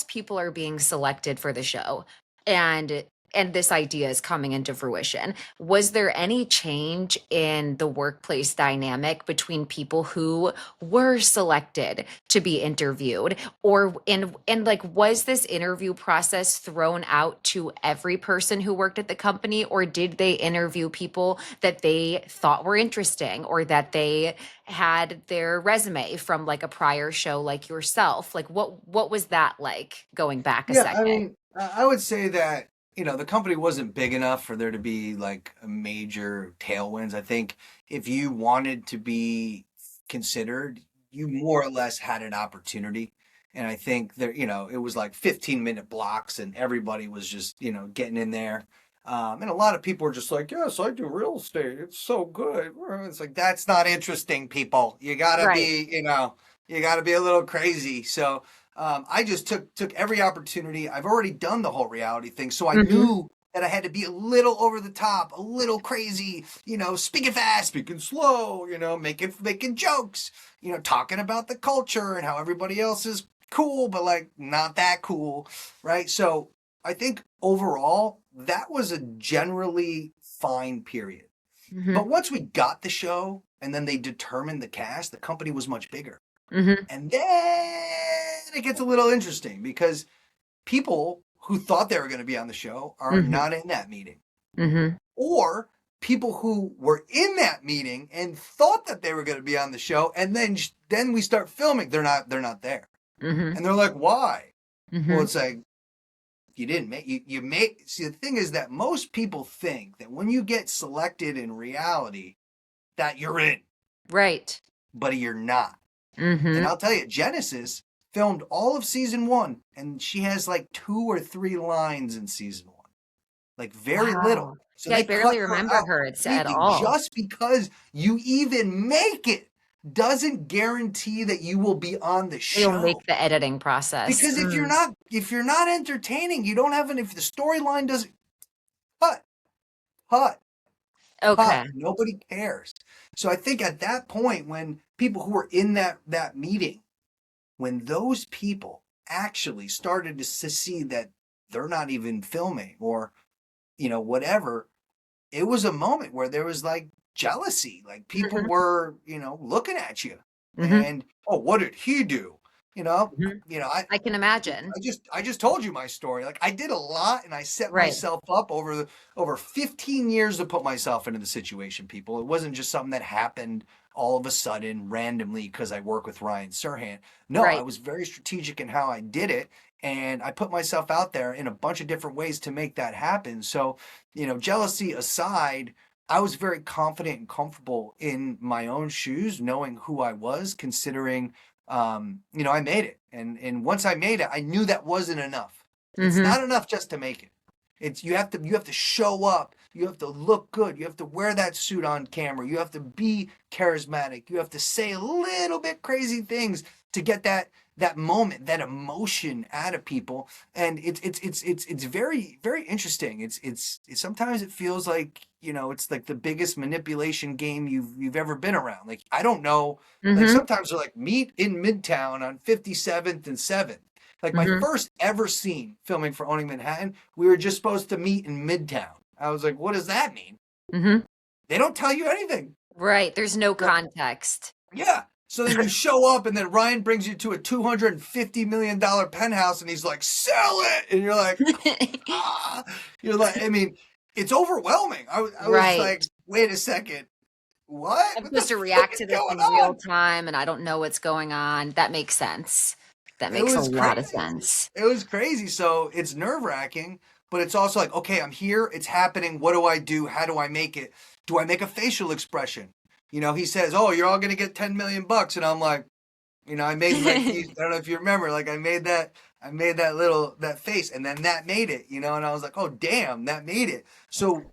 people are being selected for the show and this idea is coming into fruition, was there any change in the workplace dynamic between people who were selected to be interviewed, or and like was this interview process thrown out to every person who worked at the company, or did they interview people that they thought were interesting or that they had their resume from like a prior show like yourself? Like what was that like going back a Yeah, I second? mean, I would say that, the company wasn't big enough for there to be like a major tailwinds. I think if you wanted to be considered, you more or less had an opportunity. And I think there, it was like 15-minute blocks, and everybody was just, getting in there. And a lot of people were just like, yes, I do real estate. It's so good. It's like, that's not interesting, people. Right. You gotta be a little crazy. So, I just took every opportunity. I've already done the whole reality thing, so I Hmm. knew that I had to be a little over the top, a little crazy, speaking fast, speaking slow, making jokes, talking about the culture and how everybody else is cool, but like not that cool, right? So I think overall, that was a generally fine period. Mm-hmm. But once we got the show and then they determined the cast, the company was much bigger. Mm-hmm. And then it gets a little interesting because people who thought they were going to be on the show are Mm-hmm. not in that meeting. Mm-hmm. Or people who were in that meeting and thought that they were going to be on the show, and then we start filming, they're not there. Mm-hmm. And they're like, why? Mm-hmm. Well, it's like, you didn't make you make see, the thing is that most people think that when you get selected in reality that you're in, Right. but you're not. Mm-hmm. And I'll tell you, Genesis filmed all of season 1, and she has like 2 or 3 lines in season 1, like very little. Wow. So Yeah, I they barely cut her remember out her at completely. all. Just because you even make it doesn't guarantee that you will be on the They'll show. make the editing process. Because if you're not entertaining, you don't have if the storyline doesn't cut. Okay. Nobody cares. So I think at that point, when people who were in that meeting, when those people actually started to see that they're not even filming or whatever, it was a moment where there was like jealousy, like people Mm-hmm. were looking at you, Mm-hmm. and oh, what did he do? Mm-hmm. I I can imagine. I just told you my story. Like I did a lot, and I set Right. myself up over 15 years to put myself into the situation. People, it wasn't just something that happened all of a sudden randomly because I work with Ryan Serhant. No, I Right. was very strategic in how I did it, and I put myself out there in a bunch of different ways to make that happen. So, jealousy aside, I was very confident and comfortable in my own shoes, knowing who I was, considering I made it. And once I made it, I knew that wasn't enough. It's Mm-hmm. not enough just to make it. It's you have to show up. You have to look good. You have to wear that suit on camera. You have to be charismatic. You have to say a little bit crazy things to get that moment, that emotion out of people. And it's very, very interesting. It's sometimes it feels like, it's like the biggest manipulation game you've ever been around. Like I don't know, like Mm-hmm. sometimes they're like meet in Midtown on 57th and 7th. Like my Mm-hmm. first ever scene filming for Owning Manhattan, we were just supposed to meet in Midtown. I was like, what does that mean? Mm-hmm. They don't tell you anything. Right. There's no So, context. yeah. So then you show up, and then Ryan brings you to a $250 million penthouse, and he's like, sell it. And you're like, ah. You're like, I mean, it's overwhelming. I was Right. like, wait a second. What? I'm What the supposed to fuck react is to this going in real on? time, and I don't know what's going on. That makes sense. That It makes a was lot of crazy. sense. It was crazy. So it's nerve wracking, but it's also like, okay, I'm here. It's happening. What do I do? How do I make it? Do I make a facial expression? He says, "Oh, you're all gonna get 10 million bucks," and I'm like, I made like I don't know if you remember, like I made that face, and then that made it, and I was like, oh damn, that made it. So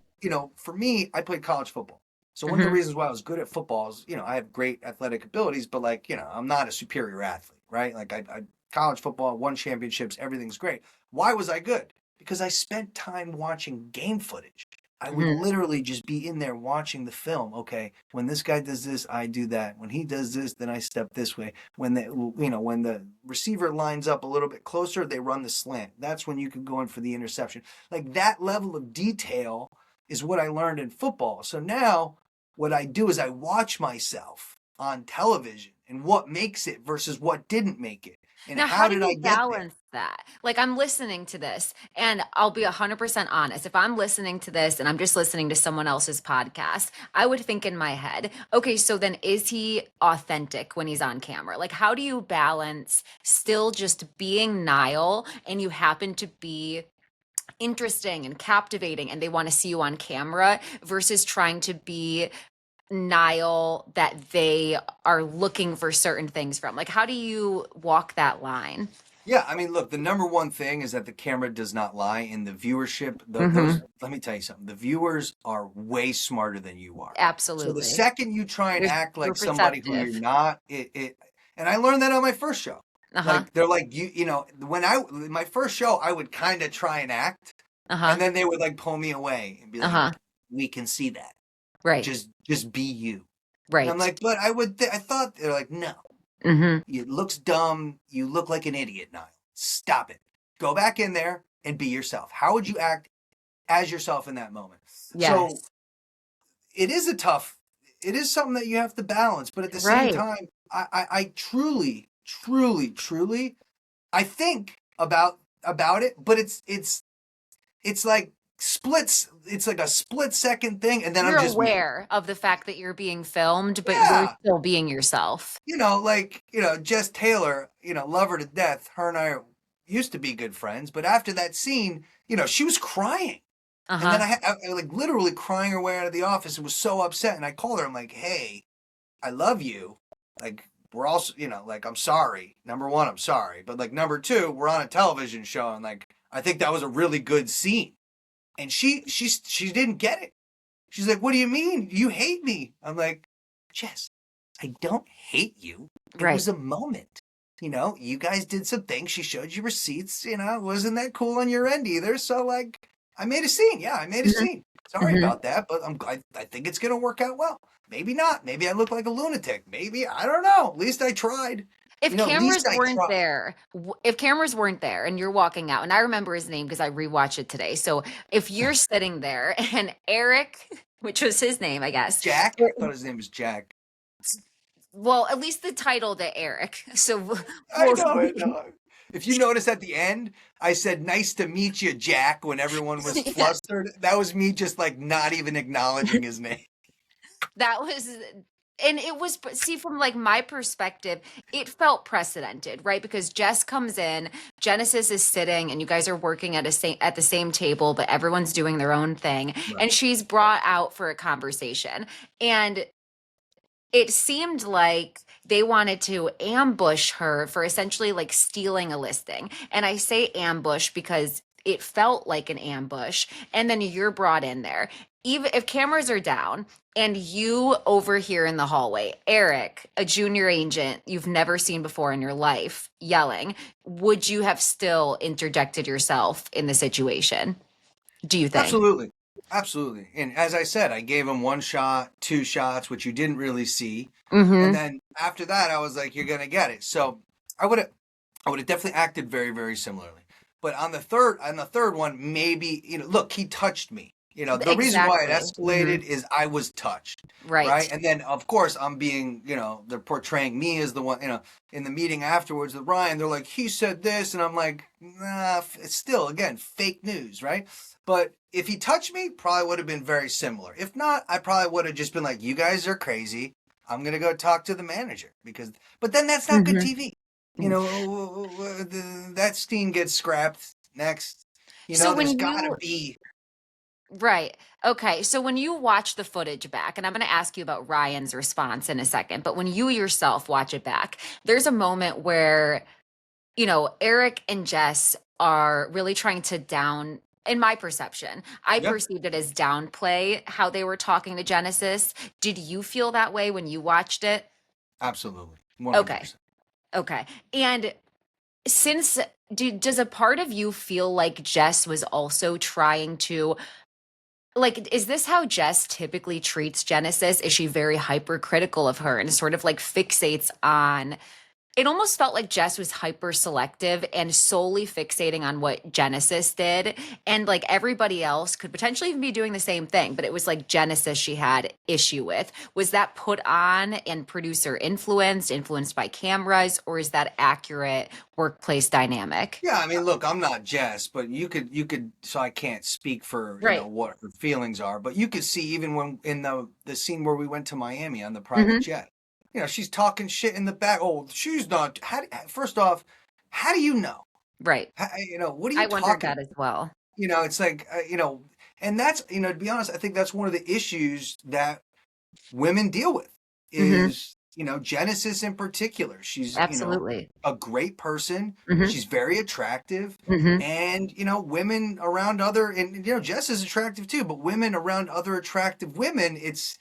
for me, I played college football. So one of the Mm-hmm. reasons why I was good at football is, I have great athletic abilities, but like, I'm not a superior athlete, right? Like I college football, won championships, everything's great. Why was I good? Because I spent time watching game footage. I would Mm-hmm. literally just be in there watching the film. Okay, when this guy does this, I do that. When he does this, then I step this way. When the receiver lines up a little bit closer, they run the slant. That's when you can go in for the interception. Like that level of detail is what I learned in football. So now what I do is I watch myself on television and what makes it versus what didn't make it. And Now, how how do did you I get there? balance that? Like, I'm listening to this, and I'll be 100% honest. If I'm listening to this and I'm just listening to someone else's podcast, I would think in my head, okay, so then is he authentic when he's on camera? Like, how do you balance still just being Nile and you happen to be interesting and captivating and they want to see you on camera versus trying to be Nile that they are looking for certain things from? Like, how do you walk that line? Yeah, I mean, look, the number one thing is that the camera does not lie in the viewership. Mm-hmm. Let me tell you something. The viewers are way smarter than you are. So the Absolutely. second you try and act We're like somebody who you're perceptive. not, and I learned that on my first show. Uh-huh. Like they're like when my first show, I would kind of try and act Uh-huh. And then they would like pull me away and be like, Uh-huh. we can see that. Right. Just be you. And I'm Right. like, but I thought, they're like, no, Mm-hmm. it looks dumb. You look like an idiot, Niall. Stop it. Go back in there and be yourself. How would you act as yourself in that moment? So Yes. it is it is something that you have to balance. But at the same Right. time, I truly, truly, truly, I think about it, but it's like splits. It's like a split second thing, and then I'm You're just me. aware of the fact that you're being filmed, but you're Yeah, still being yourself. like Jess Taylor, love her to death. Her and I used to be good friends, but after that scene, she was crying. And then Uh-huh. I like literally crying her way out of the office and was so upset. And I called her. I'm like, hey, I love you. Like, we're also, like, I'm sorry. Number one, I'm sorry. But like, number two, we're on a television show. And like, I think that was a really good scene. And she didn't get it. She's like, what do you mean? You hate me? I'm like, Jess, I don't hate you. It Right. was a moment. You guys did some things. She showed you receipts. It wasn't that cool on your end either. So like, I made a scene. Yeah, I made a Mm-hmm. scene. Sorry Mm-hmm. about that, but I think it's gonna work out well. Maybe not. Maybe I look like a lunatic. Maybe I don't know. At least I tried. If At least cameras I weren't tried. there, if cameras weren't there and you're walking out, and I remember his name because I rewatched it today. So if you're sitting there and Eric, which was his name, I guess, Jack. er, I thought his name was Jack. well, at least the title to Eric. So I we'll, know it. No. If you notice at the end, I said "Nice to meet you, Jack" when everyone was yeah, flustered. That was me just like not even acknowledging his name. that was, and it was, see, from like my perspective, it felt precedented, right? Because Jess comes in, Genesis is sitting, and you guys are working at the same table, but everyone's doing their own thing, Right. and she's brought out for a conversation. And it seemed like they wanted to ambush her for essentially like stealing a listing. And I say ambush because it felt like an ambush. And then you're brought in there. Even if cameras are down and you over here in the hallway, Eric, a junior agent you've never seen before in your life, yelling, would you have still interjected yourself in the situation? Do you think? Absolutely. Absolutely. And as I said, I gave him one shot, two shots, which you didn't really see. And Mm-hmm. then after that, I was like, you're gonna get it. So I would have I would have definitely acted very, very similarly. But on the third one, maybe, look, he touched me. The reason why it Exactly. Hmm. escalated is I was touched. Right. Right. And then of course I'm being, they're portraying me as the one, in the meeting afterwards with Ryan, they're like, he said this, and I'm like, nah, it's still again fake news, right? But if he touched me, probably would have been very similar. If not, I probably would have just been like, you guys are crazy. I'm gonna go talk to the manager but then that's not good TV. That scene gets scrapped next. So There's when got to you be. Right. Okay. So when you watch the footage back, and I'm going to ask you about Ryan's response in a second, but when you yourself watch it back, there's a moment where, Eric and Jess are really trying to in my perception, I Yeah, perceived it as downplay how they were talking to Genesis. Did you feel that way when you watched it? absolutely, Okay. 100%. Okay. And since, does a part of you feel like Jess was also trying to, like, is this how Jess typically treats Genesis? Is she very hypercritical of her and sort of like fixates on, it almost felt like Jess was hyper selective and solely fixating on what Genesis did. And like everybody else could potentially even be doing the same thing, but it was like Genesis she had issue with. Was that put on and producer influenced by cameras, or is that accurate workplace dynamic? Yeah, I mean, look, I'm not Jess, but you could. So I can't speak for Right. what her feelings are, but you could see even when in the scene where we went to Miami on the private Hmm. jet, she's talking shit in the back. Oh, she's not. First off, how do you know? Right. What are I you wondered talking that as well. It's like, and that's, to be honest, I think that's one of the issues that women deal with Hmm. is, Genesis in particular. She's, Absolutely. a great person. Hmm. She's very attractive. Hmm. And, women around and, Jess is attractive too, but women around other attractive women, it's,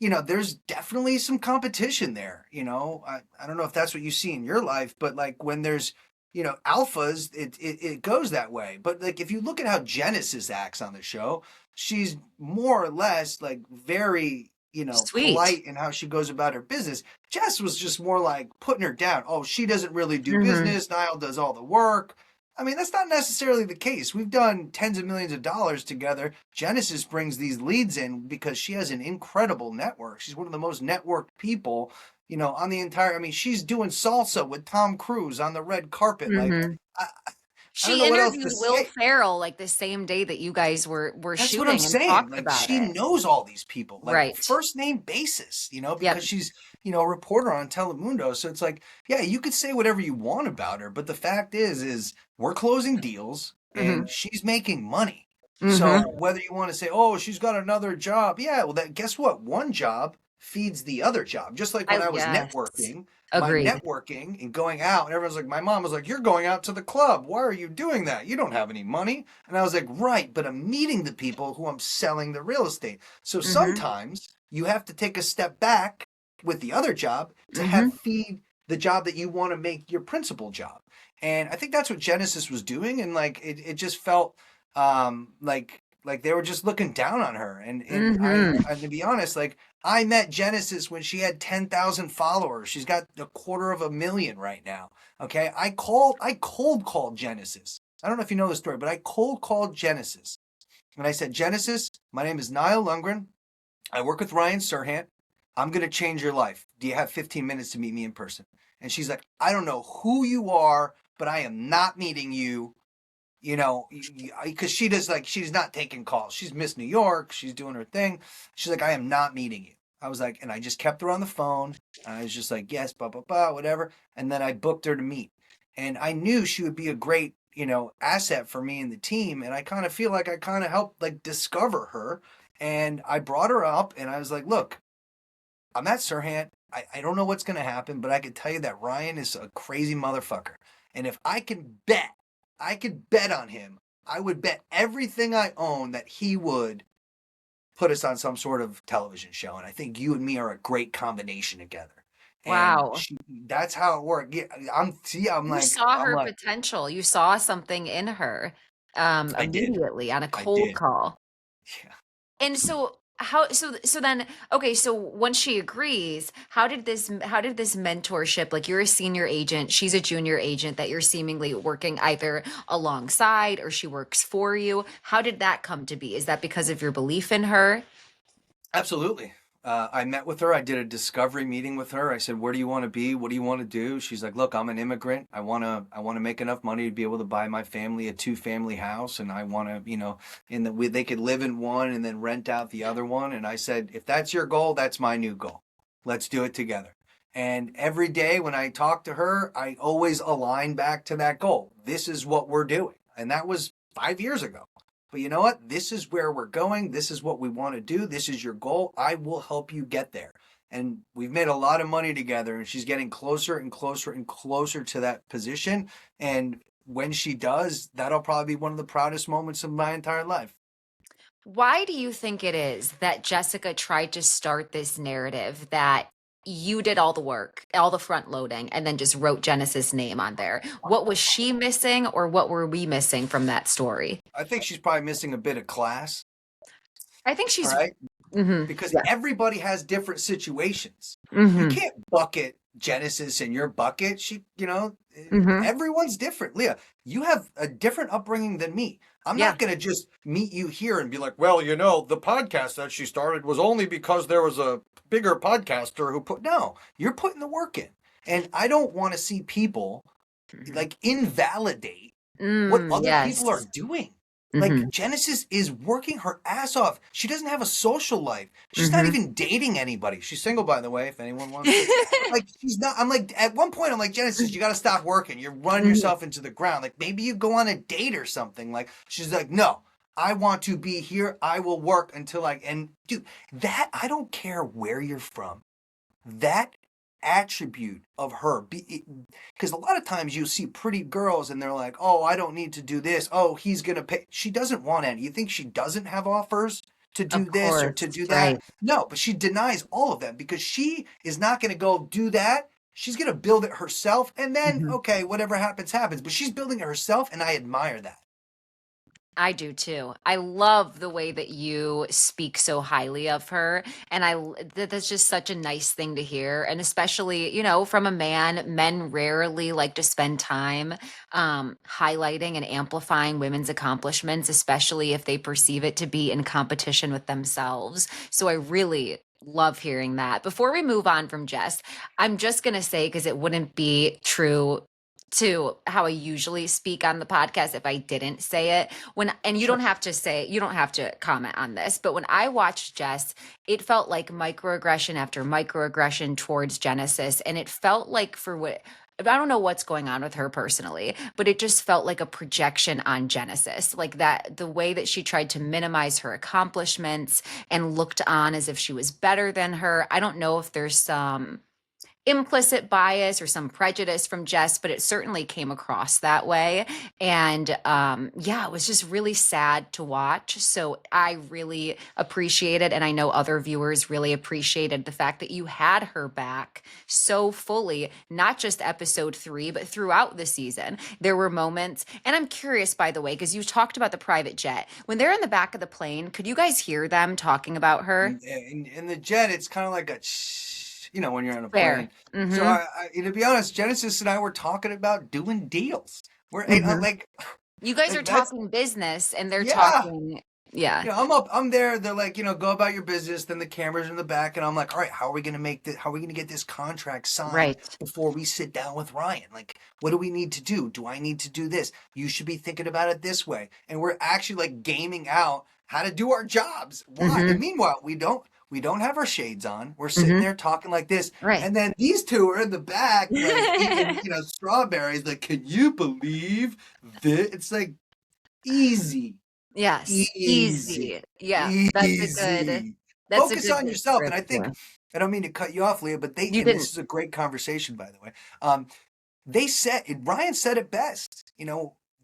there's definitely some competition there. I don't know if that's what you see in your life, but like when there's, alphas, it goes that way. But like if you look at how Genesis acts on the show, she's more or less like very, Sweet. polite in how she goes about her business. Jess was just more like putting her down. Oh, she doesn't really do Hmm. business. Niall does all the work. I mean, that's not necessarily the case. We've done tens of millions of dollars together. Genesis brings these leads in because she has an incredible network. She's one of the most networked people, on the entire. I mean, she's doing salsa with Tom Cruise on the red carpet. Like, Hmm. I, I don't She know what else to interviewed Will say. Ferrell like the same day that you guys were That's what I'm shooting and saying. talked Like about she it. knows all these people, like Right. first name basis, because Yep. she's, a reporter on Telemundo. So it's like, yeah, you could say whatever you want about her, but the fact is we're closing deals Hmm. and she's making money. Hmm. So whether you want to say, oh, she's got another job, yeah, well, that guess what? One job feeds the other job. Just like when I was Yes. networking, my Agreed. networking and going out, and everyone's like, my mom was like, you're going out to the club. Why are you doing that? You don't have any money. And I was like, right, but I'm meeting the people who I'm selling the real estate. So Hmm. sometimes you have to take a step back with the other job to have Hmm. feed the job that you want to make your principal job. And I think that's what Genesis was doing. And like it just felt like they were just looking down on her. And Hmm. and to be honest, like I met Genesis when she had 10,000 followers. She's got 250,000 right now. Okay. I cold called Genesis. I don't know if you know the story, but I cold called Genesis. And I said, Genesis, my name is Nile Lundgren. I work with Ryan Serhant. I'm going to change your life. Do you have 15 minutes to meet me in person? And she's like, I don't know who you are, but I am not meeting you, because she's not taking calls. She's Miss New York. She's doing her thing. She's like, I am not meeting you. I was like, and I just kept her on the phone. I was just like, yes, blah, blah, blah, whatever. And then I booked her to meet. And I knew she would be a great, asset for me and the team. And I kind of feel like I kind of helped like discover her. And I brought her up and I was like, look, I'm at Serhant. I don't know what's going to happen, but I can tell you that Ryan is a crazy motherfucker. And if I could bet on him. I would bet everything I own that he would put us on some sort of television show. And I think you and me are a great combination together. And Wow. that's how it worked. Yeah, I'm You like, saw her potential. You saw something in her I did. immediately on a I cold did. call. Yeah. And so how so then okay, so once she agrees, how did this mentorship, like you're a senior agent, she's a junior agent that you're seemingly working either alongside or she works for you. How did that come to be? Is that because of your belief in her? Absolutely. I met with her. I did a discovery meeting with her. I said, "Where do you want to be? What do you want to do?" She's like, "Look, I'm an immigrant. I want to make enough money to be able to buy my family a two-family house, and I want to, they could live in one and then rent out the other one." And I said, "If that's your goal, that's my new goal. Let's do it together." And every day when I talk to her, I always align back to that goal. This is what we're doing, and that was 5 years ago. But you know what? This is where we're going. This is what we want to do. This is your goal. I will help you get there. And we've made a lot of money together, and she's getting closer and closer and closer to that position. And when she does, that'll probably be one of the proudest moments of my entire life. Why do you think it is that Jessica tried to start this narrative that you did all the work, all the front loading, and then just wrote Genesis' name on there? What was she missing, or what were we missing from that story? I think she's probably missing a bit of class. I think All she's, right. hmm Because yeah. everybody has different situations. You Hmm. can't bucket Genesis in your bucket. Hmm. Everyone's different. Leah, you have a different upbringing than me. I'm Yeah, not going to just meet you here and be like, well, the podcast that she started was only because there was a bigger podcaster who put, no, you're putting the work in. And I don't want to see people hmm. like invalidate what Mm, other people are yes. doing. Like Hmm. Genesis is working her ass off. She doesn't have a social life. She's not Hmm. even dating anybody. She's single, by the way, if anyone wants to. But like, she's not. I'm like, at one point, I'm like, Genesis, you got to stop working. You're running Hmm. yourself into the ground. Like, maybe you go on a date or something. Like, she's like, no, I want to be here. I will work until and dude, that, I don't care where you're from, that attribute of her, because a lot of times you see pretty girls and they're like, oh, I don't need to do this, oh, he's gonna pay. She doesn't want any. You think she doesn't have offers to do Of this or course, to do that? right. No, but she denies all of them because she is not going to go do that she's going to build it herself. And then, Mhm. okay, whatever happens, happens. But she's building it herself, and I admire that. I do too. I love the way that you speak so highly of her. And that's just such a nice thing to hear. And especially, from a man, men rarely like to spend time highlighting and amplifying women's accomplishments, especially if they perceive it to be in competition with themselves. So I really love hearing that. Before we move on from Jess, I'm just going to say, because it wouldn't be true to how I usually speak on the podcast if I didn't say it. And you Sure. don't have to you don't have to comment on this, but when I watched Jess, it felt like microaggression after microaggression towards Genesis. And it felt like I don't know what's going on with her personally, but it just felt like a projection on Genesis. Like that, the way that she tried to minimize her accomplishments and looked on as if she was better than her. I don't know if there's some implicit bias or some prejudice from Jess, but it certainly came across that way. And yeah, it was just really sad to watch. So I really appreciated, and I know other viewers really appreciated the fact that you had her back so fully, not just episode 3, but throughout the season. There were moments, and I'm curious, by the way, because you talked about the private jet. When they're in the back of the plane, could you guys hear them talking about her? In the jet, it's kind of like a, when you're on a Fair. plane. So Mm-hmm. to be honest, Genesis and I were talking about doing deals. We're Mhm. like, You guys are like that's talking business and they're yeah. talking, yeah, I'm there. They're like, go about your business. Then the camera's in the back, and I'm like, all right, how are we gonna make this? How are we gonna get this contract signed right. before we sit down with Ryan? Like, what do we need to do? Do I need to do this? You should be thinking about it this way. And we're actually like gaming out how to do our jobs. Why? And Mhm. meanwhile, we don't have our shades on. We're sitting Mhm. there talking like this, Right. and then these two are in the back, like eating, strawberries. Like, can you believe this? It's like easy. Yes. Easy. Easy. Yeah. Easy. That's a Focus good on yourself. And I think, descriptor. I don't mean to cut you off, Leah, but You and didn't. this is a great conversation, by the way. They said, Ryan said it best,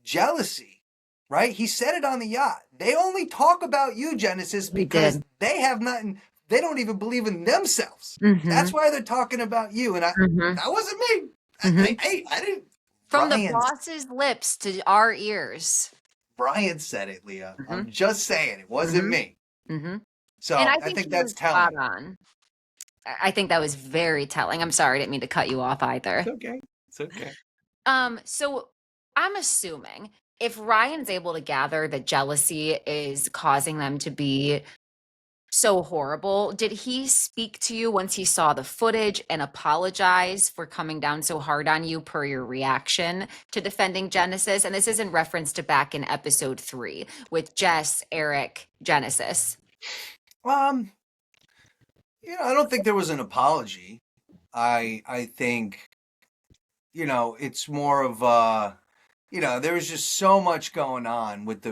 jealousy, right? He said it on the yacht. They only talk about you, Genesis, He because did. they have nothing, they don't even believe in themselves. That's Mhm. why they're talking about you. And Mhm. that wasn't me. Mhm. I didn't, From the Ryan, boss's lips to our ears. Brian said it, Leah. Mhm. I'm just saying it wasn't Mhm. me. Mhm. And So I I think think he was that's spot telling. on. I think that was very telling. I'm sorry, I didn't mean to cut you off It's either. okay. It's okay. So I'm assuming if Ryan's able to gather that jealousy is causing them to be so horrible, did he speak to you once he saw the footage and apologize for coming down so hard on you per your reaction to defending Genesis? And this is in reference to back in episode 3 with Jess, Eric, Genesis. Um, I don't think there was an apology. I think, it's more of there was just so much going on with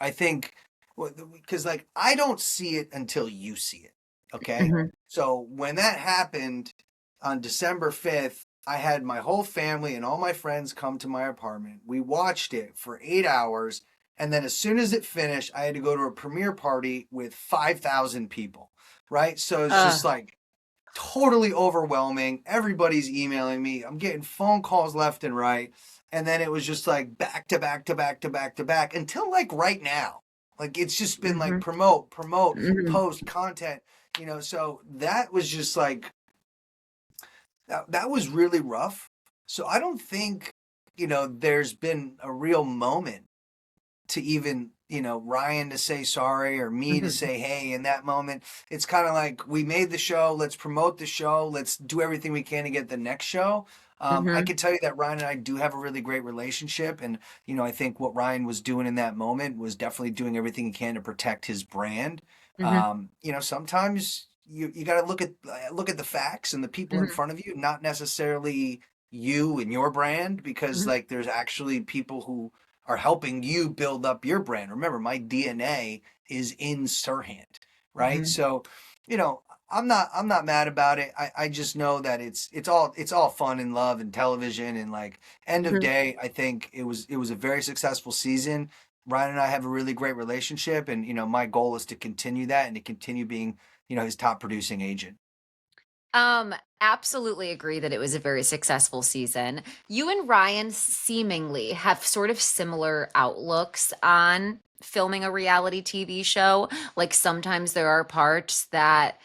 I think because like I don't see it until you see it. Okay? Mhm. So when that happened on December 5th, I had my whole family and all my friends come to my apartment. We watched it for 8 hours, and then as soon as it finished, I had to go to a premiere party with 5,000 people, right? So it's Uh, just like totally overwhelming. Everybody's emailing me. I'm getting phone calls left and right. And then it was just like back to back to back to back to back until like right now. Like it's just been like Mhm. promote, Mhm. post content, so that was just like that was really rough. So I don't think, there's been a real moment to even, Ryan to say sorry or me to Mhm. say hey in that moment. It's kind of like we made the show, let's promote the show, let's do everything we can to get the next show. I Mhm. can tell you that Ryan and I do have a really great relationship, and I think what Ryan was doing in that moment was definitely doing everything he can to protect his brand. Mhm. Sometimes you got to look at the facts and the people in Mhm. front of you, not necessarily you and your brand, because Mhm. like there's actually people who are helping you build up your brand. Remember, my DNA is in Serhant, right? Mhm. So, you know, I'm not mad about it. I just know that it's all fun and love and television, and like end of Mhm. day, I think it was a very successful season. Ryan and I have a really great relationship, and my goal is to continue that and to continue being his top producing agent. Absolutely agree that it was a very successful season. You and Ryan seemingly have sort of similar outlooks on filming a reality TV show. Like sometimes there are parts that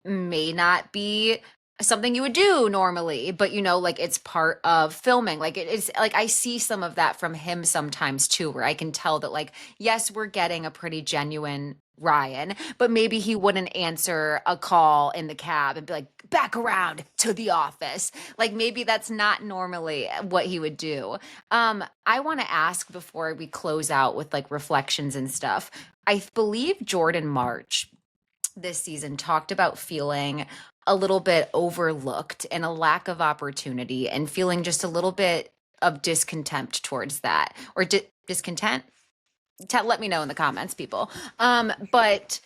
may not be something you would do normally, but like it's part of filming. Like it's like I see some of that from him sometimes too, where I can tell that like, yes, we're getting a pretty genuine Ryan, but maybe he wouldn't answer a call in the cab and be like, back around to the office. Like maybe that's not normally what he would do. I want to ask before we close out with like reflections and stuff. I believe Jordan March this season talked about feeling a little bit overlooked and a lack of opportunity and feeling just a little bit of discontent towards that or discontent. Let me know in the comments, people. But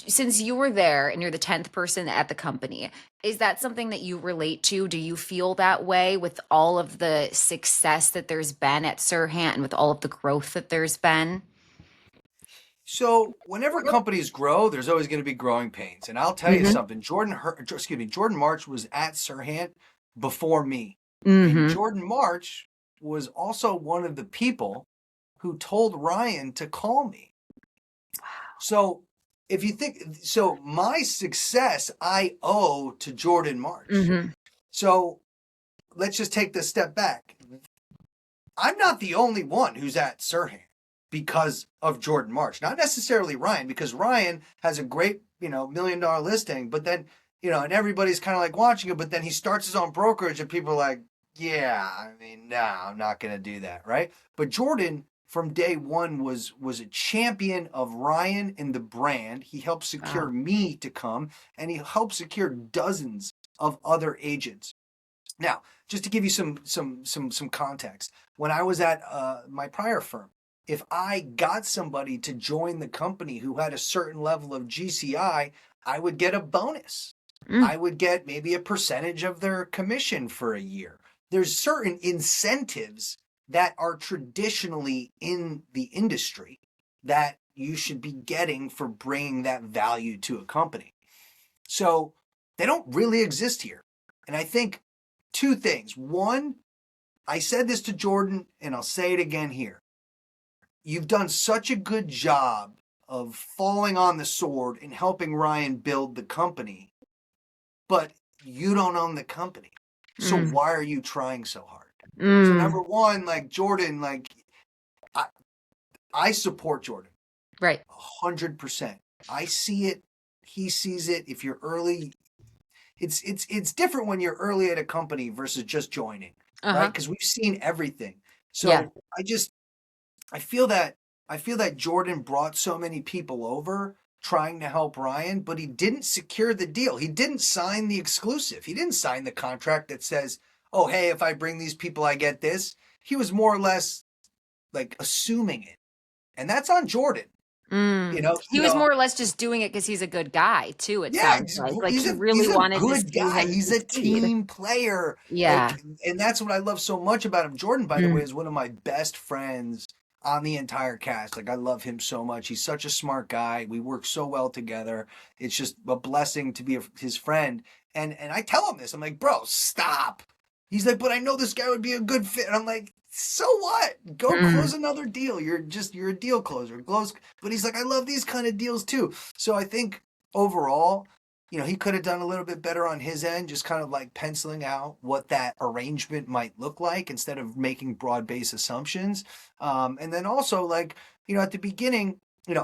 since you were there and you're the 10th person at the company, is that something that you relate to? Do you feel that way with all of the success that there's been at Serhant and with all of the growth that there's been? So whenever companies grow, there's always going to be growing pains. And I'll tell you Mm-hmm. something, Jordan March was at Serhant before me. And Mm-hmm. Jordan March was also one of the people who told Ryan to call me. So if you think, so my success I owe to Jordan March. Mm-hmm. So let's just take this step back. I'm not the only one who's at Serhant because of Jordan March. Not necessarily Ryan, because Ryan has a great, $1 million listing, but then, and everybody's kind of like watching it, but then he starts his own brokerage and people are like, yeah, I mean, no, I'm not going to do that, right? But Jordan from day one was a champion of Ryan and the brand. He helped secure Wow. me to come, and he helped secure dozens of other agents. Now, just to give you some context, when I was at my prior firm, if I got somebody to join the company who had a certain level of GCI, I would get a bonus. Mm. I would get maybe a percentage of their commission for a year. There's certain incentives that are traditionally in the industry that you should be getting for bringing that value to a company. So they don't really exist here. And I think two things. One, I said this to Jordan and I'll say it again here. You've done such a good job of falling on the sword and helping Ryan build the company, but you don't own the company. So Mm. why are you trying so hard? So Mm. number one, like Jordan, like I, I support Jordan Right. 100%. I see it. He sees it. If you're early, it's different when you're early at a company versus just joining, right? Uh-huh. Because we've seen everything. Yeah. So I feel that Jordan brought so many people over trying to help Ryan, but he didn't secure the deal. He didn't sign the exclusive. He didn't sign the contract that says, "Oh, hey, if I bring these people, I get this." He was more or less like assuming it, and that's on Jordan. Mm. He was more or less just doing it because he's a good guy too, it Yeah, sounds like. Like he's he a really he's a wanted to good see guy. him He's a succeed. team player. Yeah. Like, and that's what I love so much about him. Jordan, by the way, Mm. is one of my best friends on the entire cast. Like I love him so much. He's such a smart guy. We work so well together. It's just a blessing to be his friend. And I tell him this. I'm like, bro, stop. He's like, but I know this guy would be a good fit. And I'm like, so what? Go Mm. close another deal. You're a deal closer. Close. But he's like, I love these kind of deals too. So I think overall, he could have done a little bit better on his end, just kind of like penciling out what that arrangement might look like instead of making broad-based assumptions. And then also, like, at the beginning,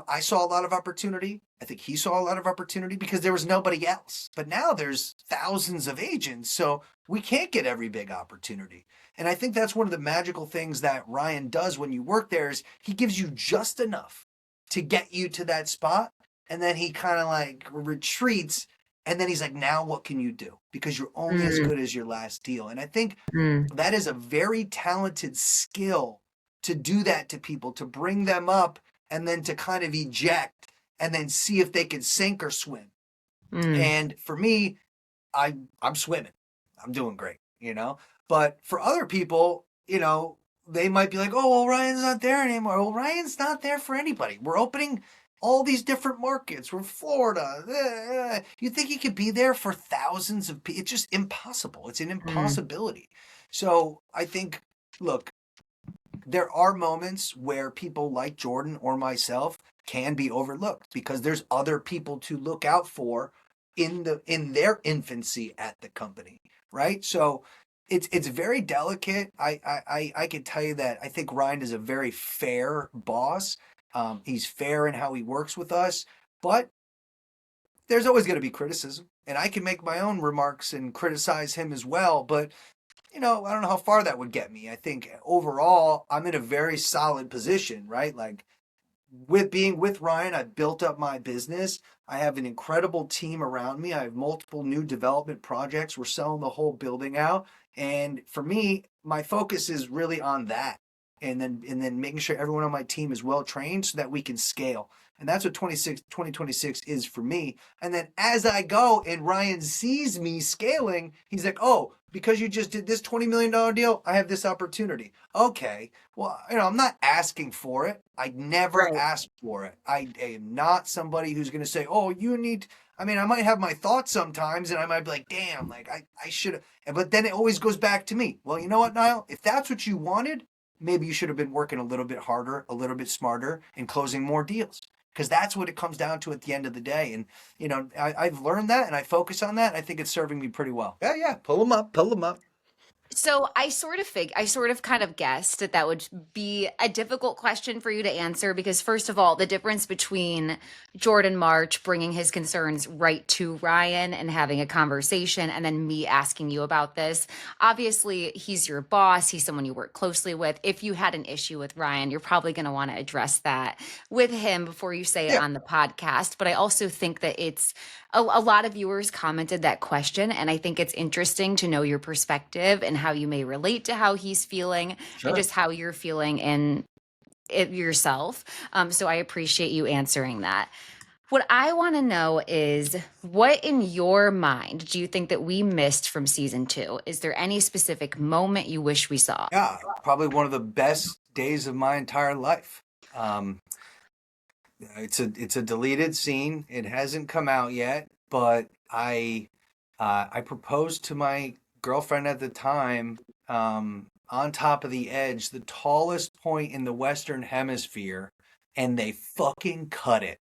I saw a lot of opportunity. I think he saw a lot of opportunity because there was nobody else. But now there's thousands of agents, so we can't get every big opportunity. And I think that's one of the magical things that Ryan does when you work there is he gives you just enough to get you to that spot. And then he kind of like retreats. And then he's like, now what can you do? Because you're only as Mm. good as your last deal. And I think Mm. that is a very talented skill to do that to people, to bring them up and then to kind of eject and then see if they can sink or swim. Mm. And for me, I'm swimming. I'm doing great. But for other people, they might be like, oh, well, Ryan's not there anymore. Well, Ryan's not there for anybody. We're opening all these different markets from Florida. You think he could be there for thousands of people? It's just impossible. It's an impossibility. So I think, look, there are moments where people like Jordan or myself can be overlooked because there's other people to look out for in their infancy at the company, right? So it's very delicate. I can tell you that I think Ryan is a very fair boss. He's fair in how he works with us, but there's always going to be criticism, and I can make my own remarks and criticize him as well. But I don't know how far that would get me. I think overall, I'm in a very solid position, right? Like with being with Ryan, I built up my business. I have an incredible team around me. I have multiple new development projects. We're selling the whole building out. And for me, my focus is really on that. And then making sure everyone on my team is well trained so that we can scale. And that's what 2026 is for me. And then as I go and Ryan sees me scaling, he's like, oh, because you just did this $20 million deal, I have this opportunity. Okay. Well, I'm not asking for it. I never ask for it. I am not somebody who's going to say, oh, I might have my thoughts sometimes and I might be like, damn, like I should have. But then it always goes back to me. Well, you know what, Niall? If that's what you wanted, maybe you should have been working a little bit harder, a little bit smarter, and closing more deals. Because that's what it comes down to at the end of the day. And, I've learned that and I focus on that. And I think it's serving me pretty well. Yeah. Pull them up. So I sort of kind of guessed that would be a difficult question for you to answer because first of all, the difference between Jordan March bringing his concerns right to Ryan and having a conversation and then me asking you about this. Obviously, he's your boss. He's someone you work closely with. If you had an issue with Ryan, you're probably going to want to address that with him before you say it on the podcast. But I also think that it's a lot of viewers commented that question, and I think it's interesting to know your perspective and how you may relate to how he's feeling and just how you're feeling in it yourself. So I appreciate you answering that. What I want to know is what in your mind do you think that we missed from season 2? Is there any specific moment you wish we saw? Yeah, probably one of the best days of my entire life. It's a deleted scene. It hasn't come out yet, but I proposed to my girlfriend at the time on top of the edge, the tallest point in the Western Hemisphere, and they fucking cut it.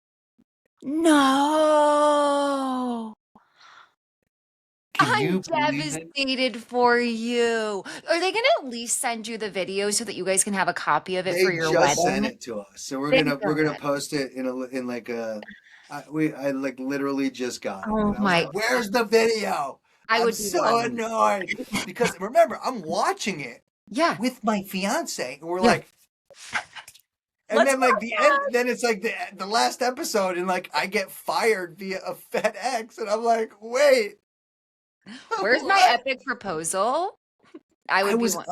No. Can you I'm believe it? devastated for you. Are they going to at least send you the video so that you guys can have a copy of it They for your just wedding? sent it to us, so we're Thank gonna God. post it in like a. I like literally just got it, Oh and I was my, like, "Where's the video?" I I'm would be so one. annoyed because remember, I'm watching it Yeah. with my fiance, and we're Yeah. like, and Let's then like the end, then it's like the last episode, and like I get fired via a FedEx, and I'm like, wait, Where's my what? epic proposal? I I would be was one.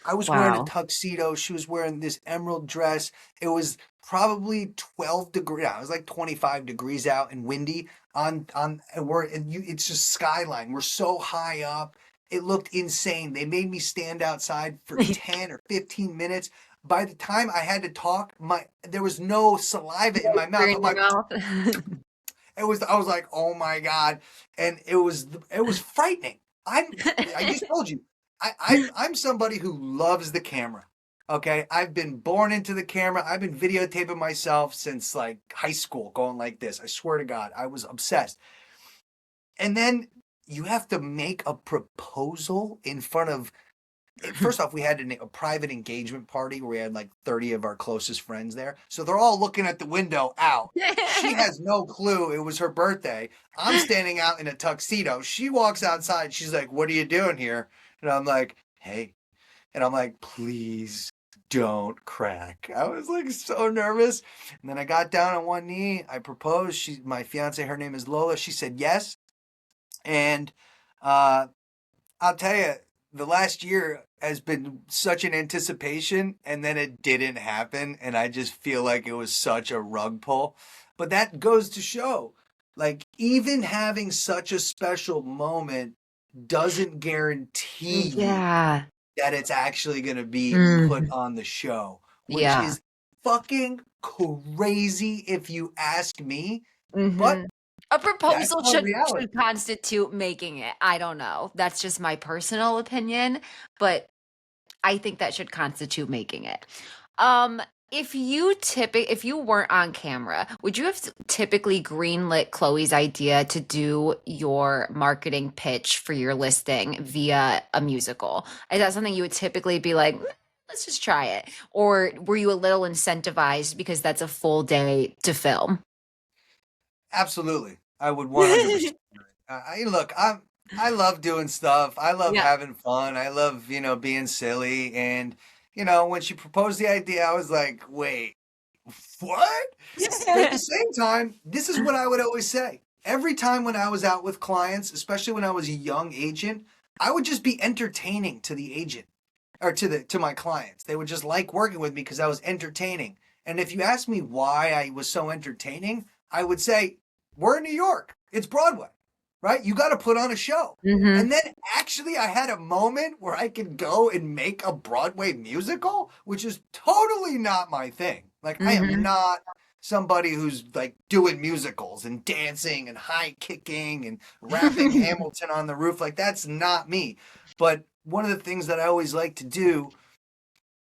I was wearing a Wow. tuxedo. She was wearing this emerald dress. It was probably 12 degrees. It was like 25 degrees out and windy it's just skyline. We're so high up. It looked insane. They made me stand outside for 10 or 15 minutes. By the time I had to talk, there was no saliva in my mouth. In I'm your like, mouth. I was like, oh my God. And it was frightening. I just told you, I'm somebody who loves the camera. Okay. I've been born into the camera. I've been videotaping myself since like high school, going like this. I swear to God, I was obsessed. And then you have to make a proposal in front of, first off, we had a private engagement party where we had like 30 of our closest friends there. So they're all looking at the window out. She has no clue it was her birthday. I'm standing out in a tuxedo. She walks outside. She's like, what are you doing here? And I'm like, hey. And I'm like, please don't crack. I was like so nervous. And then I got down on one knee. I proposed. My fiance, her name is Lola. She said yes. And I'll tell you, the last year has been such an anticipation, and then it didn't happen, and I just feel like it was such a rug pull. But that goes to show, like, even having such a special moment doesn't guarantee you Yeah. that it's actually going to be put Mm, on the show, which yeah. is fucking crazy if you ask me, but Mhm. A that's proposal our should reality. constitute making it. I don't know. That's just my personal opinion, but I think that should constitute making it. Um, if you weren't on camera, would you have typically greenlit Chloe's idea to do your marketing pitch for your listing via a musical? Is that something you would typically be like, let's just try it? Or were you a little incentivized because that's a full day to film? Absolutely. I would 100%. Look, I love doing stuff. I love Yeah. having fun. I love, being silly. And, when she proposed the idea, I was like, wait, what? But at the same time, this is what I would always say. Every time when I was out with clients, especially when I was a young agent, I would just be entertaining to the agent or to my clients. They would just like working with me because I was entertaining. And if you ask me why I was so entertaining, I would say, we're in New York. It's Broadway, right? You got to put on a show. Hmm. And then actually, I had a moment where I could go and make a Broadway musical, which is totally not my thing. Like, I am Hmm. not somebody who's like doing musicals and dancing and high kicking and rapping Hamilton on the roof. Like, that's not me. But one of the things that I always like to do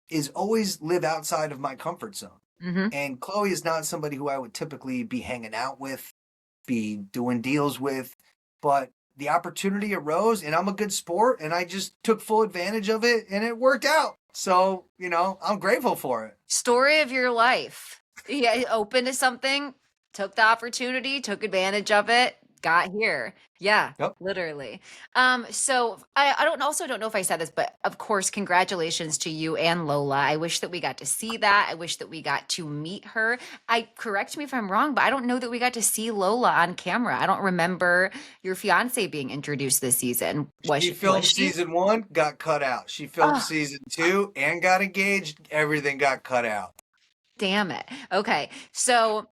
is always live outside of my comfort zone. Hmm. And Chloe is not somebody who I would typically be hanging out with, be doing deals with, but the opportunity arose and I'm a good sport and I just took full advantage of it and it worked out. So, I'm grateful for it. Story of your life. Yeah, open to something, took the opportunity, took advantage of it, got here. Yeah, Yep. literally. So I don't know if I said this, but of course, congratulations to you and Lola. I wish that we got to see that. I wish that we got to meet her. Correct me if I'm wrong, but I don't know that we got to see Lola on camera. I don't remember your fiance being introduced this season. She Was filmed she? season one, got cut out. She filmed Oh, season two and got engaged. Everything got cut out. damn it. Okay. So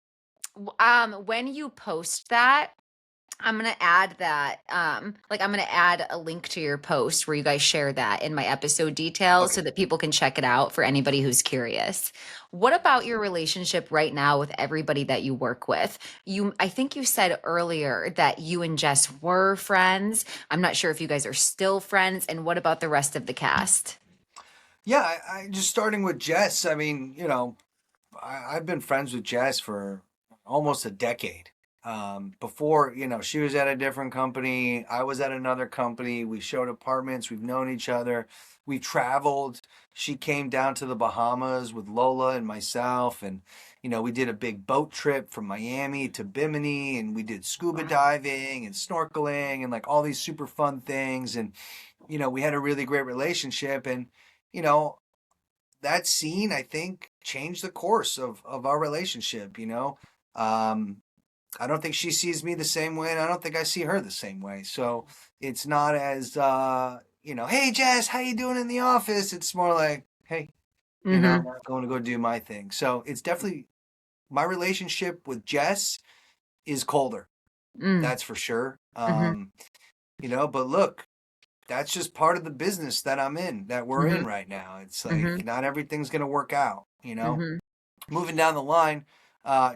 when you post that, I'm gonna add that, like I'm gonna add a link to your post where you guys share that in my episode details so Okay. that people can check it out for anybody who's curious. What about your relationship right now with everybody that you work with? I think you said earlier that you and Jess were friends. I'm not sure if you guys are still friends. And what about the rest of the cast? Yeah, I just starting with Jess. I mean, I've been friends with Jess for almost a decade. Before, she was at a different company. I was at another company. We showed apartments. We've known each other. We traveled. She came down to the Bahamas with Lola and myself. And, we did a big boat trip from Miami to Bimini. And we did scuba diving and snorkeling and like all these super fun things. And, we had a really great relationship. And, you know, that scene, I think, changed the course of our relationship. Um, I don't think she sees me the same way, and I don't think I see her the same way. So it's not as hey Jess, how you doing in the office? It's more like, hey, Mm-hmm. I'm going to go do my thing. So it's definitely my relationship with Jess is colder. Mm-hmm. That's for sure. But look, that's just part of the business that I'm in, that we're Mm-hmm. in right now. It's Mm-hmm. like not everything's gonna work out. Mm-hmm. Moving down the line,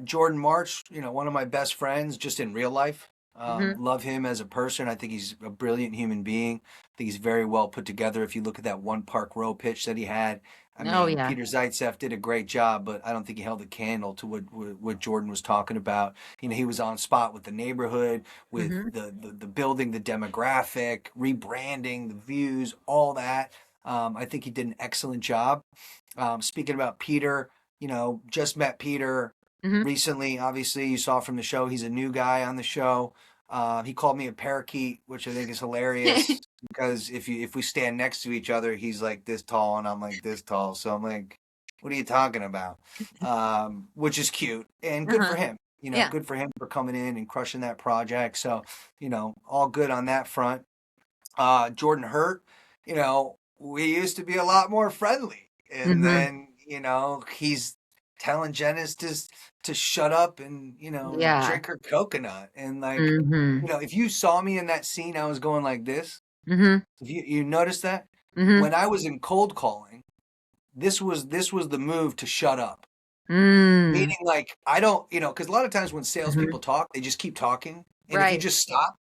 Jordan March, one of my best friends just in real life. Mm-hmm. Love him as a person. I think he's a brilliant human being. I think he's very well put together. If you look at that one Park Row pitch that he had, I Oh mean, yeah. Peter Zaitsev did a great job, but I don't think he held a candle to what Jordan was talking about. He was on spot with the neighborhood, with Mm-hmm. the building, the demographic, rebranding, the views, all that. I think he did an excellent job. Speaking about Peter, just met Peter Mm-hmm. recently. Obviously, you saw from the show, he's a new guy on the show. He called me a parakeet, which I think is hilarious because if we stand next to each other, he's like this tall and I'm like this tall. So I'm like, what are you talking about? Which is cute and good Uh-huh. for him. Yeah. Good for him for coming in and crushing that project. So, all good on that front. Jordan Hurt, we used to be a lot more friendly. And Mm-hmm. then, he's telling Janice to shut up and, Yeah. drink her coconut. And like, Mhm. if you saw me in that scene, I was going like this. Mhm. If you noticed that? Mhm. When I was in cold calling, this was the move to shut up. Mm. Meaning, like, I don't, because a lot of times when Mhm. salespeople talk, they just keep talking. And if you Right. just stop,